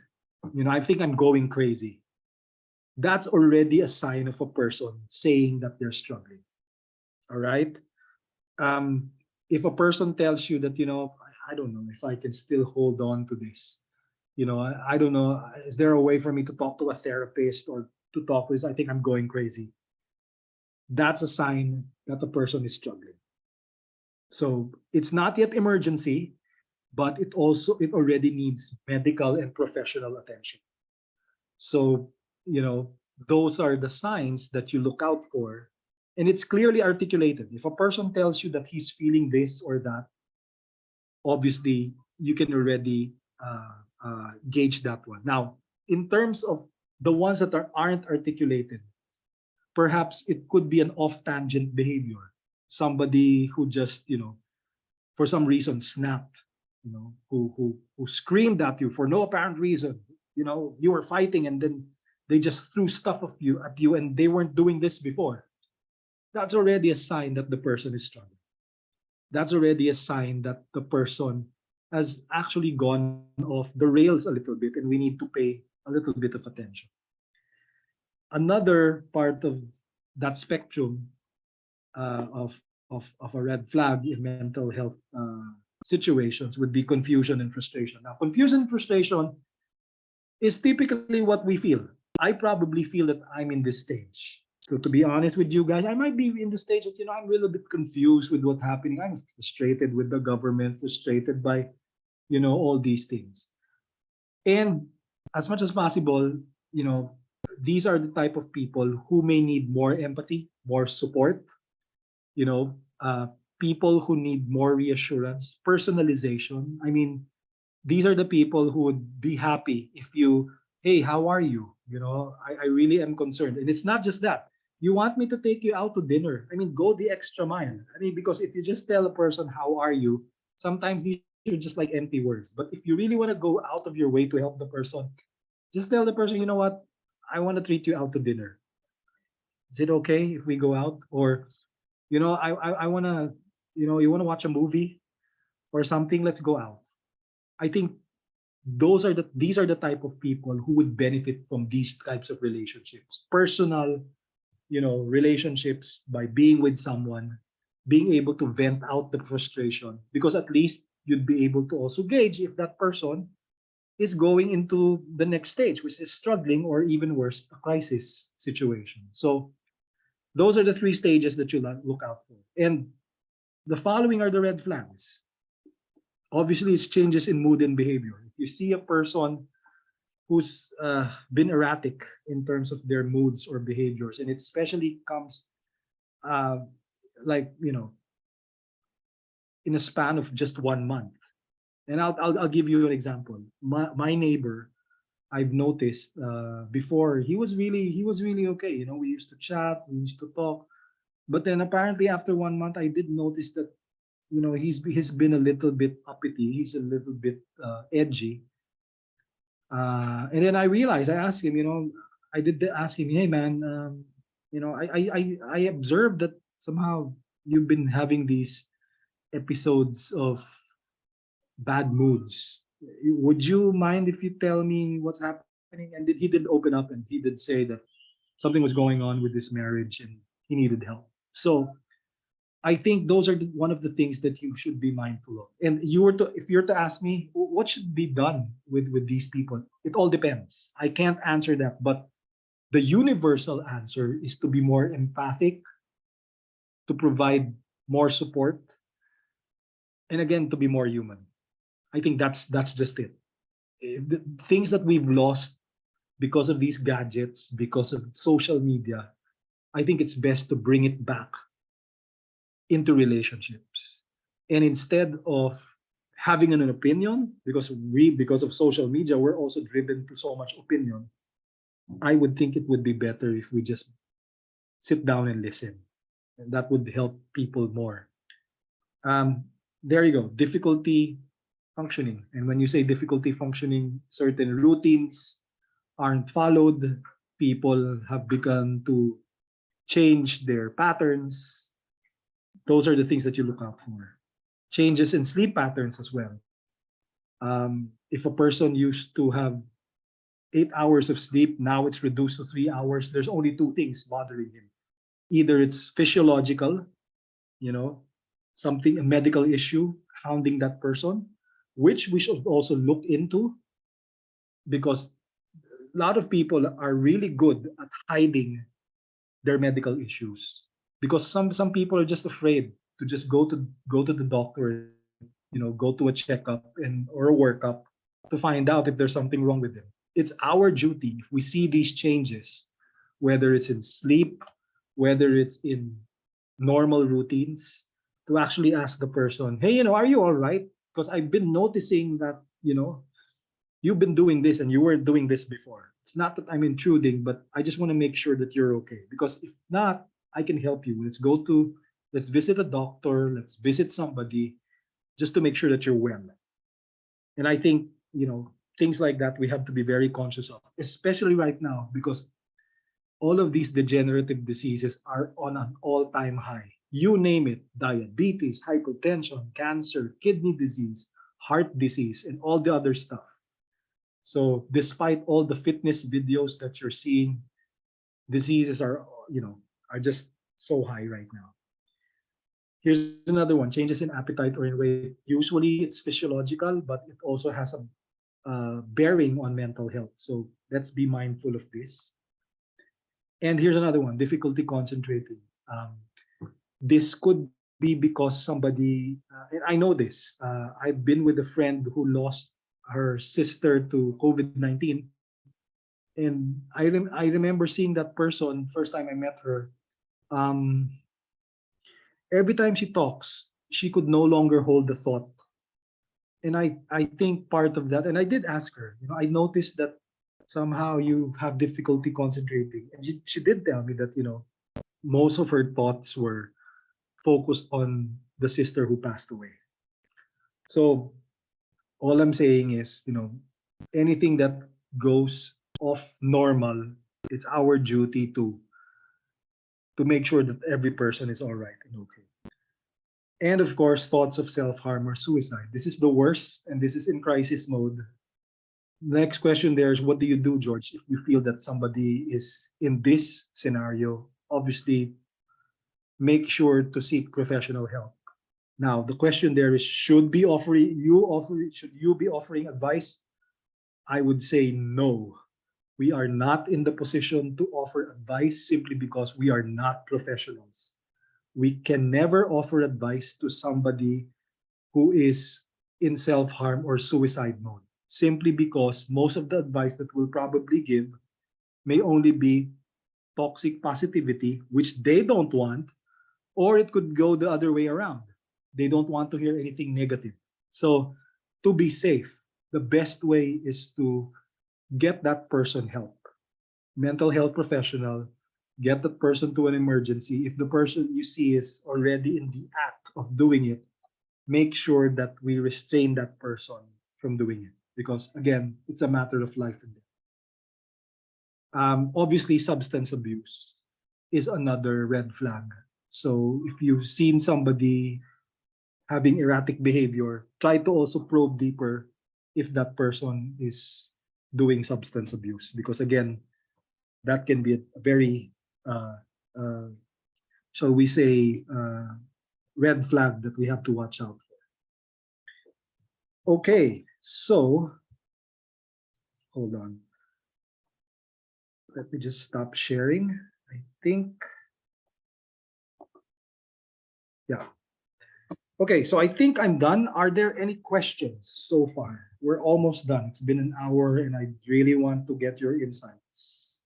I think I'm going crazy, that's already a sign of a person saying that they're struggling. All right. um if a person tells you that, I don't know if I can still hold on to this, I don't know, is there a way for me to talk to a therapist or to talk with, I think I'm going crazy, that's a sign that the person is struggling. So it's not yet emergency, but it already needs medical and professional attention. So, you know, those are the signs that you look out for. And it's clearly articulated. If a person tells you that he's feeling this or that, obviously you can already gauge that one. Now, in terms of the ones that aren't articulated, perhaps it could be an off tangent behavior. Somebody who just, for some reason snapped, who screamed at you for no apparent reason. You were fighting and then they just threw stuff at you and they weren't doing this before. That's already a sign that the person is struggling. That's already a sign that the person has actually gone off the rails a little bit and we need to pay a little bit of attention. Another part of that spectrum of a red flag in mental health situations would be confusion and frustration. Now, confusion and frustration is typically what we feel. I probably feel that I'm in this stage. So to be honest with you guys, I might be in the stage that I'm a little bit confused with what's happening. I'm frustrated with the government, frustrated by all these things. And as much as possible, you know, these are the type of people who may need more empathy, more support, you know, people who need more reassurance, personalization. I mean, these are the people who would be happy if you, hey, how are you? I really am concerned. And it's not just that. You want me to take you out to dinner. I mean, go the extra mile. I mean, because if you just tell a person, how are you? Sometimes these are just like empty words. But if you really want to go out of your way to help the person, just tell the person, you know what? I want to treat you out to dinner. Is it okay if we go out? Or, I want to, you want to watch a movie or something? Let's go out. I think these are the type of people who would benefit from these types of relationships, personal, relationships, by being with someone, being able to vent out the frustration, because at least you'd be able to also gauge if that person is going into the next stage, which is struggling, or even worse, a crisis situation. So those are the three stages that you look out for, and the following are the red flags. Obviously, it's changes in mood and behavior. If you see a person who's been erratic in terms of their moods or behaviors, and it especially comes uh, like in a span of just 1 month. And I'll give you an example. My neighbor, I've noticed before, he was really okay. We used to chat, we used to talk, but then apparently after 1 month, I did notice that he's been a little bit uppity. He's a little bit edgy. And then I realized, I asked him, I did ask him, hey man, I observed that somehow you've been having these episodes of bad moods. Would you mind if you tell me what's happening? And he did open up, and he did say that something was going on with his marriage and he needed help. So I think those are one of the things that you should be mindful of. And if you're to ask me, what should be done with these people, it all depends. I can't answer that, but the universal answer is to be more empathic, to provide more support, and again, to be more human. I think that's just it. The things that we've lost because of these gadgets, because of social media, I think it's best to bring it back into relationships. And instead of having an opinion, because of social media, we're also driven to so much opinion. I would think it would be better if we just sit down and listen. And that would help people more. Um, there you go. Difficulty functioning. And when you say difficulty functioning, certain routines aren't followed. People have begun to change their patterns. Those are the things that you look out for. Changes in sleep patterns as well. If a person used to have 8 hours of sleep, now it's reduced to 3 hours. There's only two things bothering him. Either it's physiological, you know, something, a medical issue hounding that person, which we should also look into, because a lot of people are really good at hiding their medical issues, because some people are just afraid to just go to the doctor, and go to a checkup or a workup to find out if there's something wrong with them. It's our duty, if we see these changes, whether it's in sleep, whether it's in normal routines, to actually ask the person, hey, are you all right? Because I've been noticing that you've been doing this and you weren't doing this before. It's not that I'm intruding, but I just want to make sure that you're okay. Because if not, I can help you. Let's visit a doctor, let's visit somebody, just to make sure that you're well. And I think, things like that we have to be very conscious of, especially right now, because all of these degenerative diseases are on an all-time high. You name it: diabetes, hypertension, cancer, kidney disease, heart disease, and all the other stuff. So despite all the fitness videos that you're seeing, diseases are just so high right now. Here's another one: changes in appetite or in weight. Usually it's physiological, but it also has a bearing on mental health. So let's be mindful of this. And here's another one: difficulty concentrating. This could be because somebody, and I know this, I've been with a friend who lost her sister to COVID-19. And I remember seeing that person first time I met her. Um, every time she talks, she could no longer hold the thought. And I think part of that, and I did ask her, I noticed that somehow you have difficulty concentrating. And she did tell me that, most of her thoughts were focused on the sister who passed away. So all I'm saying is, anything that goes off normal, it's our duty to make sure that every person is all right and okay. And of course, thoughts of self-harm or suicide. This is the worst, and this is in crisis mode. Next question there is, what do you do, George, if you feel that somebody is in this scenario? Obviously, make sure to seek professional help. Now, the question there is, should you be offering advice? I would say no. We are not in the position to offer advice simply because we are not professionals. We can never offer advice to somebody who is in self-harm or suicide mode, simply because most of the advice that we'll probably give may only be toxic positivity, which they don't want, or it could go the other way around. They don't want to hear anything negative. So, to be safe, the best way is to get that person help. Mental health professional, get that person to an emergency. If the person you see is already in the act of doing it, make sure that we restrain that person from doing it. Because again, it's a matter of life and death. Obviously, substance abuse is another red flag. So if you've seen somebody having erratic behavior, try to also probe deeper if that person is doing substance abuse. Because again, that can be a very, uh, uh, shall we say, red flag that we have to watch out for. Okay, so hold on. Let me just stop sharing. I think, yeah. Okay, so I think I'm done. Are there any questions so far? We're almost done. It's been an hour and I really want to get your insights.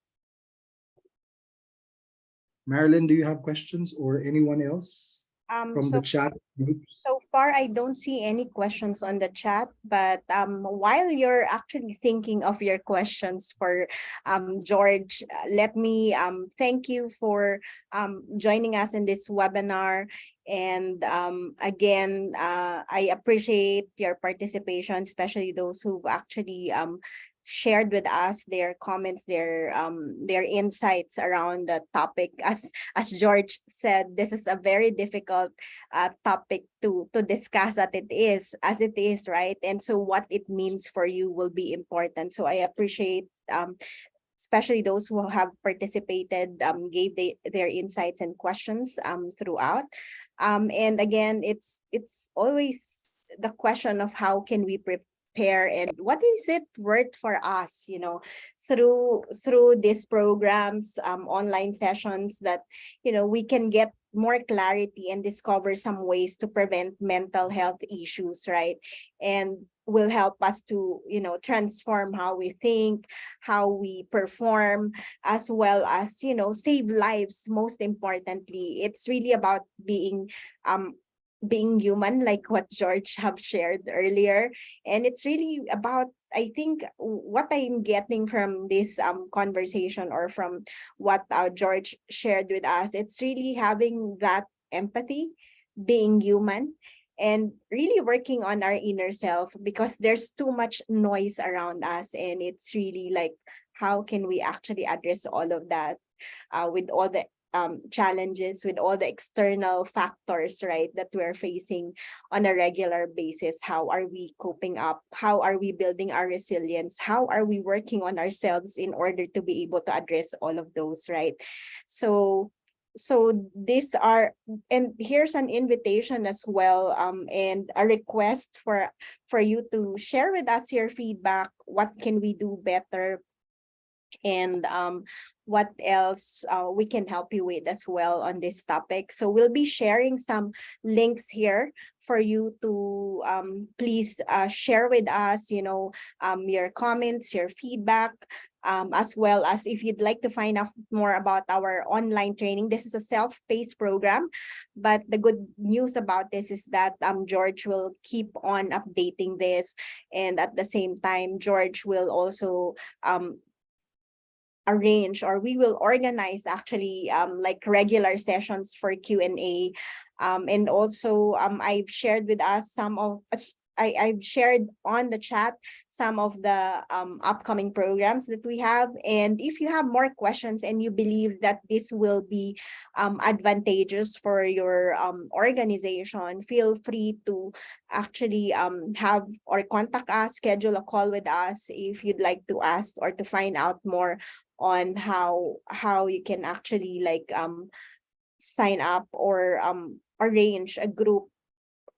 Marilyn, do you have questions or anyone else from the So chat groups? so far, I don't see any questions on the chat, but while you're actually thinking of your questions for George, let me thank you for joining us in this webinar. And again, I appreciate your participation, especially those who've actually shared with us their comments, their insights around the topic. As George said, this is a very difficult topic to discuss that it is as it is, right? And so what it means for you will be important. So I appreciate especially those who have participated, gave their insights and questions throughout. And again, it's always the question of how can we prepare and what is it worth for us, through these programs, online sessions, that we can get more clarity and discover some ways to prevent mental health issues, right? And will help us to transform how we think, how we perform, as well as save lives. Most importantly, it's really about um being human, like what George have shared earlier. And it's really about, I think, what I'm getting from this conversation, or from what George shared with us, it's really having that empathy, being human, and really working on our inner self, because there's too much noise around us. And it's really like, how can we actually address all of that, with all the challenges, with all the external factors, right, that we're facing on a regular basis? How are we coping up? How are we building our resilience? How are we working on ourselves in order to be able to address all of those, right? So so these are, and here's an invitation as well, and a request for you to share with us your feedback. What can we do better? And what else we can help you with as well on this topic. So we'll be sharing some links here for you to please share with us, your comments, your feedback, as well as if you'd like to find out more about our online training. This is a self-paced program, but the good news about this is that George will keep on updating this, and at the same time, George will also arrange, or we will organize actually like regular sessions for Q&A, and also I've shared with us some of I've shared on the chat some of the upcoming programs that we have. And if you have more questions and you believe that this will be advantageous for your organization, feel free to actually have or contact us, schedule a call with us if you'd like to ask or to find out more on how you can actually like sign up or arrange a group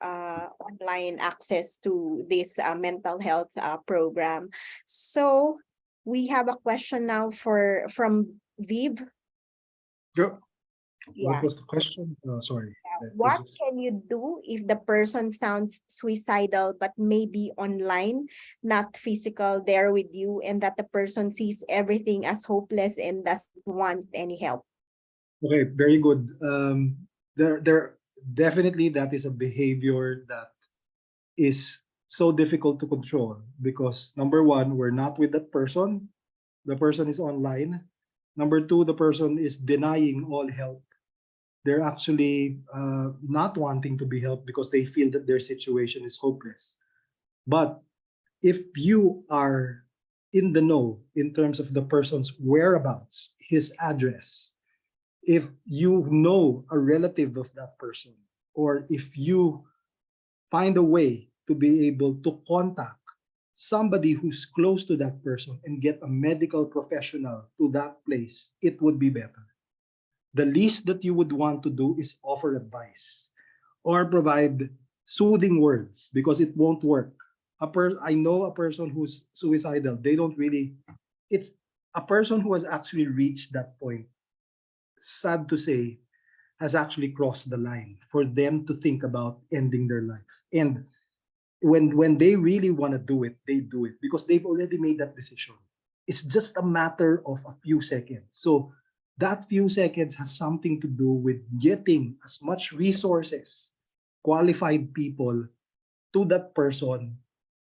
online access to this mental health program. So we have a question now from Viv. Go. What Yeah. was the question? Sorry. I What just, can you do if the person sounds suicidal but maybe online, not physical there with you, and that the person sees everything as hopeless and doesn't want any help? okay, very good. There definitely that is a behavior that is so difficult to control because number one, we're not with that person. The person is online. Number two, the person is denying all help. They're actually not wanting to be helped because they feel that their situation is hopeless. But if you are in the know in terms of the person's whereabouts, his address, if you know a relative of that person, or if you find a way to be able to contact somebody who's close to that person and get a medical professional to that place, it would be better. The least that you would want to do is offer advice or provide soothing words because it won't work. I know a person who's suicidal. They don't really. It's a person who has actually reached that point. Sad to say, has actually crossed the line for them to think about ending their life. And when they really want to do it, they do it because they've already made that decision. It's just a matter of a few seconds. So that few seconds has something to do with getting as much resources, qualified people to that person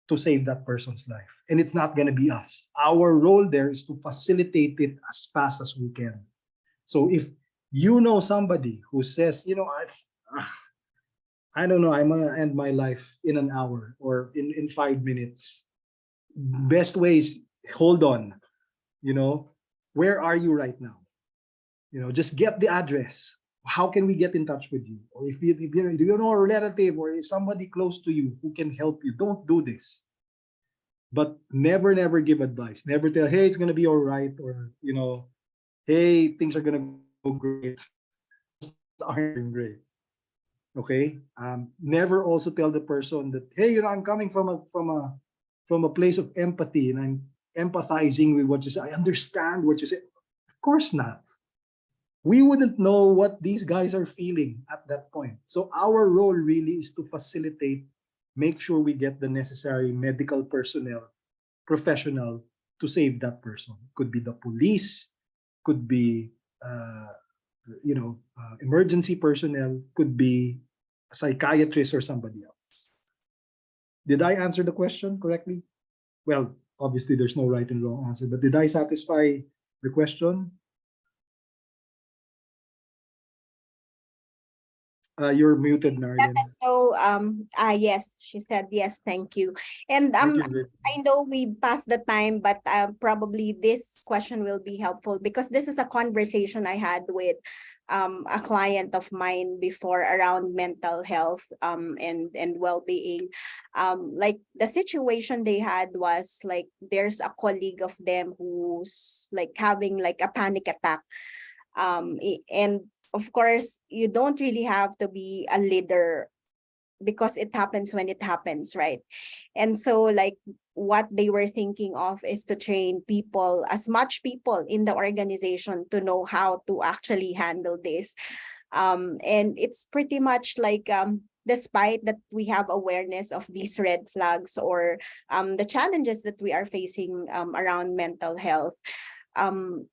to save that person's life. And it's not going to be us. Our role there is to facilitate it as fast as we can. So if you know somebody who says, I don't know, I'm going to end my life in an hour or in 5 minutes, best way is hold on, you know, where are you right now? Just get the address. How can we get in touch with you? Or if you know a relative or somebody close to you who can help you, don't do this. But never give advice. Never tell, hey, it's gonna be all right, or hey, things are gonna go great. Those aren't going great. Okay. Never also tell the person that, hey, I'm coming from a place of empathy and I'm empathizing with what you say. I understand what you say. Of course not. We wouldn't know what these guys are feeling at that point. So our role really is to facilitate, make sure we get the necessary medical personnel, professional to save that person. Could be the police, could be emergency personnel, could be a psychiatrist or somebody else. Did I answer the question correctly? Well, obviously there's no right and wrong answer, but did I satisfy the question? You're muted, That Marilyn. is so yes, she said yes, thank you. And Thank you very I know we passed the time, but probably this question will be helpful because this is a conversation I had with a client of mine before around mental health and well-being. Like the situation they had was like there's a colleague of them who's like having like a panic attack, and of course, you don't really have to be a leader because it happens when it happens, right? And so like what they were thinking of is to train people, as much people in the organization, to know how to actually handle this. And it's pretty much like despite that we have awareness of these red flags or the challenges that we are facing around mental health, um,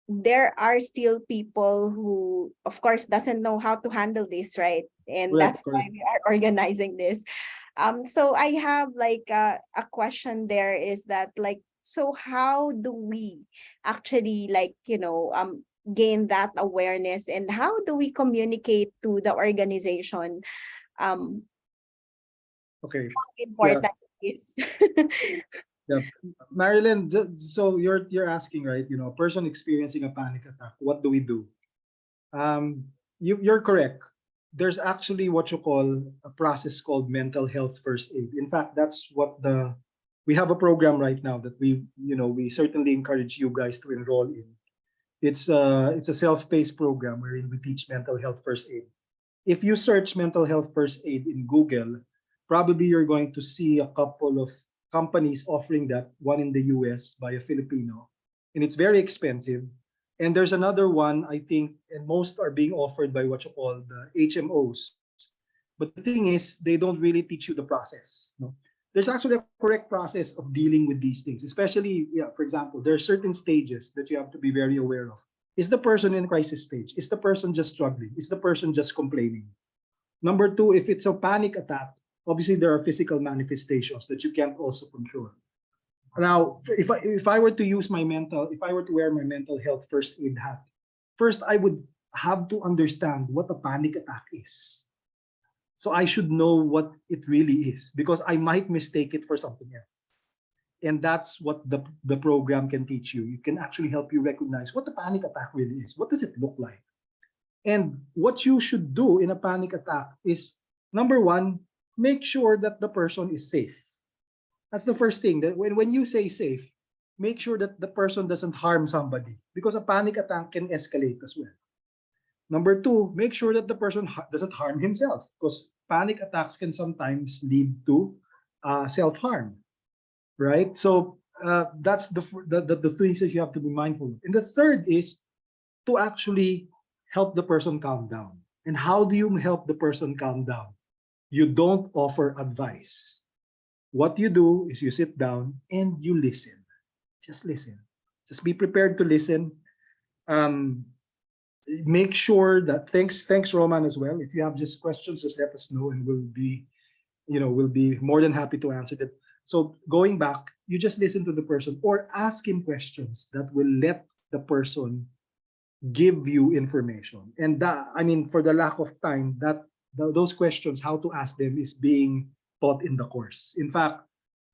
there are still people who, of course, doesn't know how to handle this, right? And Correct, that's why correct. we are organizing this. So I have like a question there, is that like, so how do we actually like, gain that awareness, and how do we communicate to the organization um Okay. how Yeah, important it is? yeah. Marilyn, so you're asking, right? You know, a person experiencing a panic attack, what do we do? Um, you're correct. There's actually what you call a process called mental health first aid. In fact, that's what we have a program right now that we certainly encourage you guys to enroll in. It's a self-paced program wherein we teach mental health first aid. If you search mental health first aid in Google, probably you're going to see a couple of companies offering that, one in the US by a Filipino, and it's very expensive. And there's another one, I think, and most are being offered by what you call the HMOs. But the thing is, they don't really teach you the process. No? There's actually a correct process of dealing with these things, especially, yeah, for example, there are certain stages that you have to be very aware of. Is the person in crisis stage? Is the person just struggling? Is the person just complaining? Number two, if it's a panic attack, obviously there are physical manifestations that you can't also control. Now, if I were to if I were to wear my mental health first aid hat, first I would have to understand what a panic attack is. So I should know what it really is because I might mistake it for something else. And that's what the program can teach you. It can actually help you recognize what the panic attack really is. What does it look like? And what you should do in a panic attack is, number one, make sure that the person is safe. That's the first thing. That when you say safe, make sure that the person doesn't harm somebody because a panic attack can escalate as well. Number two, make sure that the person doesn't harm himself because panic attacks can sometimes lead to self-harm, right? So that's the things that you have to be mindful of. And the third is to actually help the person calm down. And how do you help the person calm down? You don't offer advice. What you do is you sit down and you listen. Just listen. Just be prepared to listen. Um, Make sure that thanks Roman as well. If you have just questions, just let us know and we'll be more than happy to answer them. So going back, you just listen to the person or ask him questions that will let the person give you information. And that, I mean, for the lack of time, those questions, how to ask them, is being taught in the course. In fact,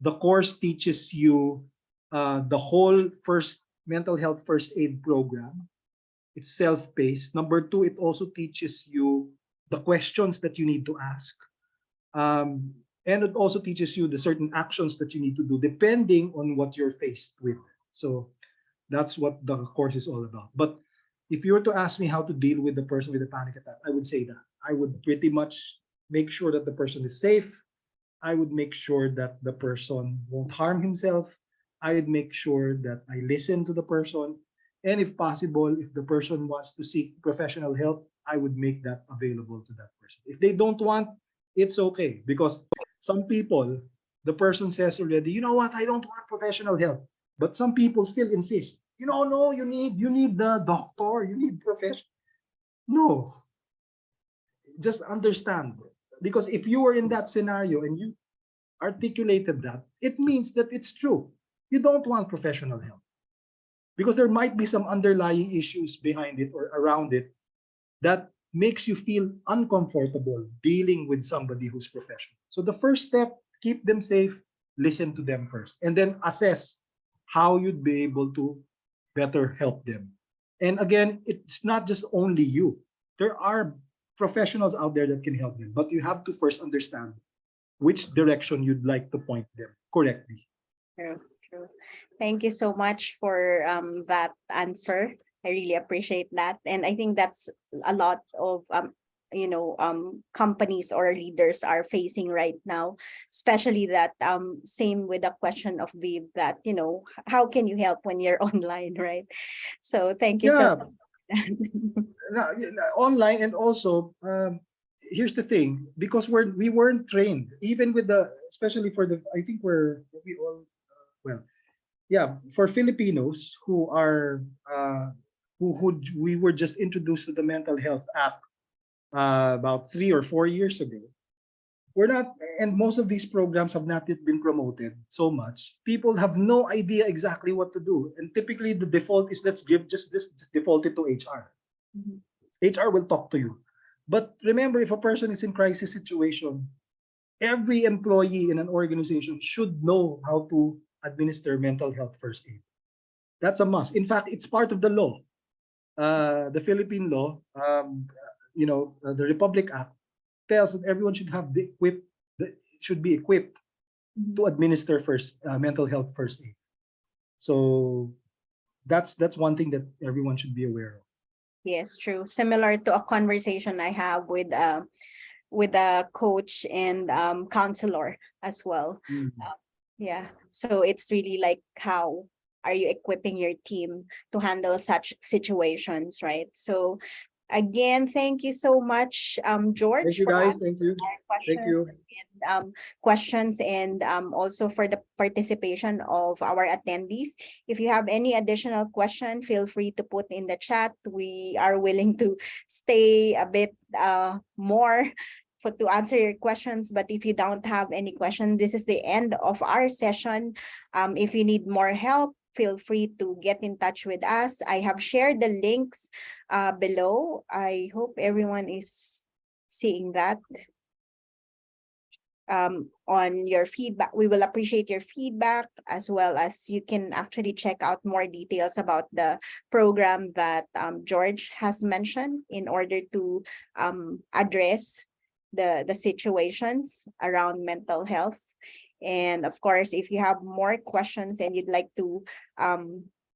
the course teaches you the whole first mental health first aid program. It's self-paced. Number two, it also teaches you the questions that you need to ask. Um, and it also teaches you the certain actions that you need to do depending on what you're faced with. So that's what the course is all about. But if you were to ask me how to deal with the person with a panic attack, I would say that I would pretty much make sure that the person is safe. I would make sure that the person won't harm himself. I would make sure that I listen to the person. And if possible, if the person wants to seek professional help, I would make that available to that person. If they don't want, it's okay. Because some people, the person says already, you know what, I don't want professional help. But some people still insist, no, you need the doctor, you need professional. No, just understand. Because if you were in that scenario and you articulated that, it means that it's true. You don't want professional help because there might be some underlying issues behind it or around it that makes you feel uncomfortable dealing with somebody who's professional. So the first step, keep them safe, listen to them first, and then assess how you'd be able to better help them. And again, it's not just only you. There are professionals out there that can help them, but you have to first understand which direction you'd like to point them correctly. True, true. Thank you so much for that answer. I really appreciate that. And I think that's a lot of companies or leaders are facing right now, especially that same with the question of Viv, that how can you help when you're online, right? So thank you so Yeah, much. online. And also, here's the thing, because we weren't trained, even with the, especially for the, I think we all, well, yeah, for Filipinos who are who we were just introduced to the Mental Health Act about 3 or 4 years ago. We're not, and most of these programs have not yet been promoted so much. People have no idea exactly what to do, and typically the default is, let's give just this, default it to HR. Mhm. HR will talk to you. But remember, if a person is in crisis situation, every employee in an organization should know how to administer mental health first aid. That's a must. In fact, it's part of the law. The Philippine law, the Republic Act tells that everyone should have should be equipped Mhm. to administer first mental health first aid. So that's one thing that everyone should be aware of. Yes, true. Similar to a conversation I have with a coach and counselor as well. Mm. Yeah. So it's really like, how are you equipping your team to handle such situations, right? So again, thank you so much, Thank George, you, for guys. answering Thank you. our Thank questions you. and also for the participation of our attendees. If you have any additional question, feel free to put in the chat. We are willing to stay a bit more to answer your questions. But if you don't have any question, this is the end of our session. If you need more help, feel free to get in touch with us. I have shared the links below. I hope everyone is seeing that. On your feedback. We will appreciate your feedback, as well as you can actually check out more details about the program that George has mentioned in order to address the situations around mental health. And of course, if you have more questions and you'd like to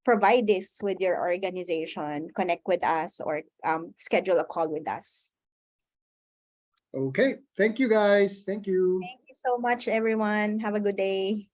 provide this with your organization, connect with us or schedule a call with us. Okay. Thank you, guys. Thank you. Thank you so much, everyone. Have a good day.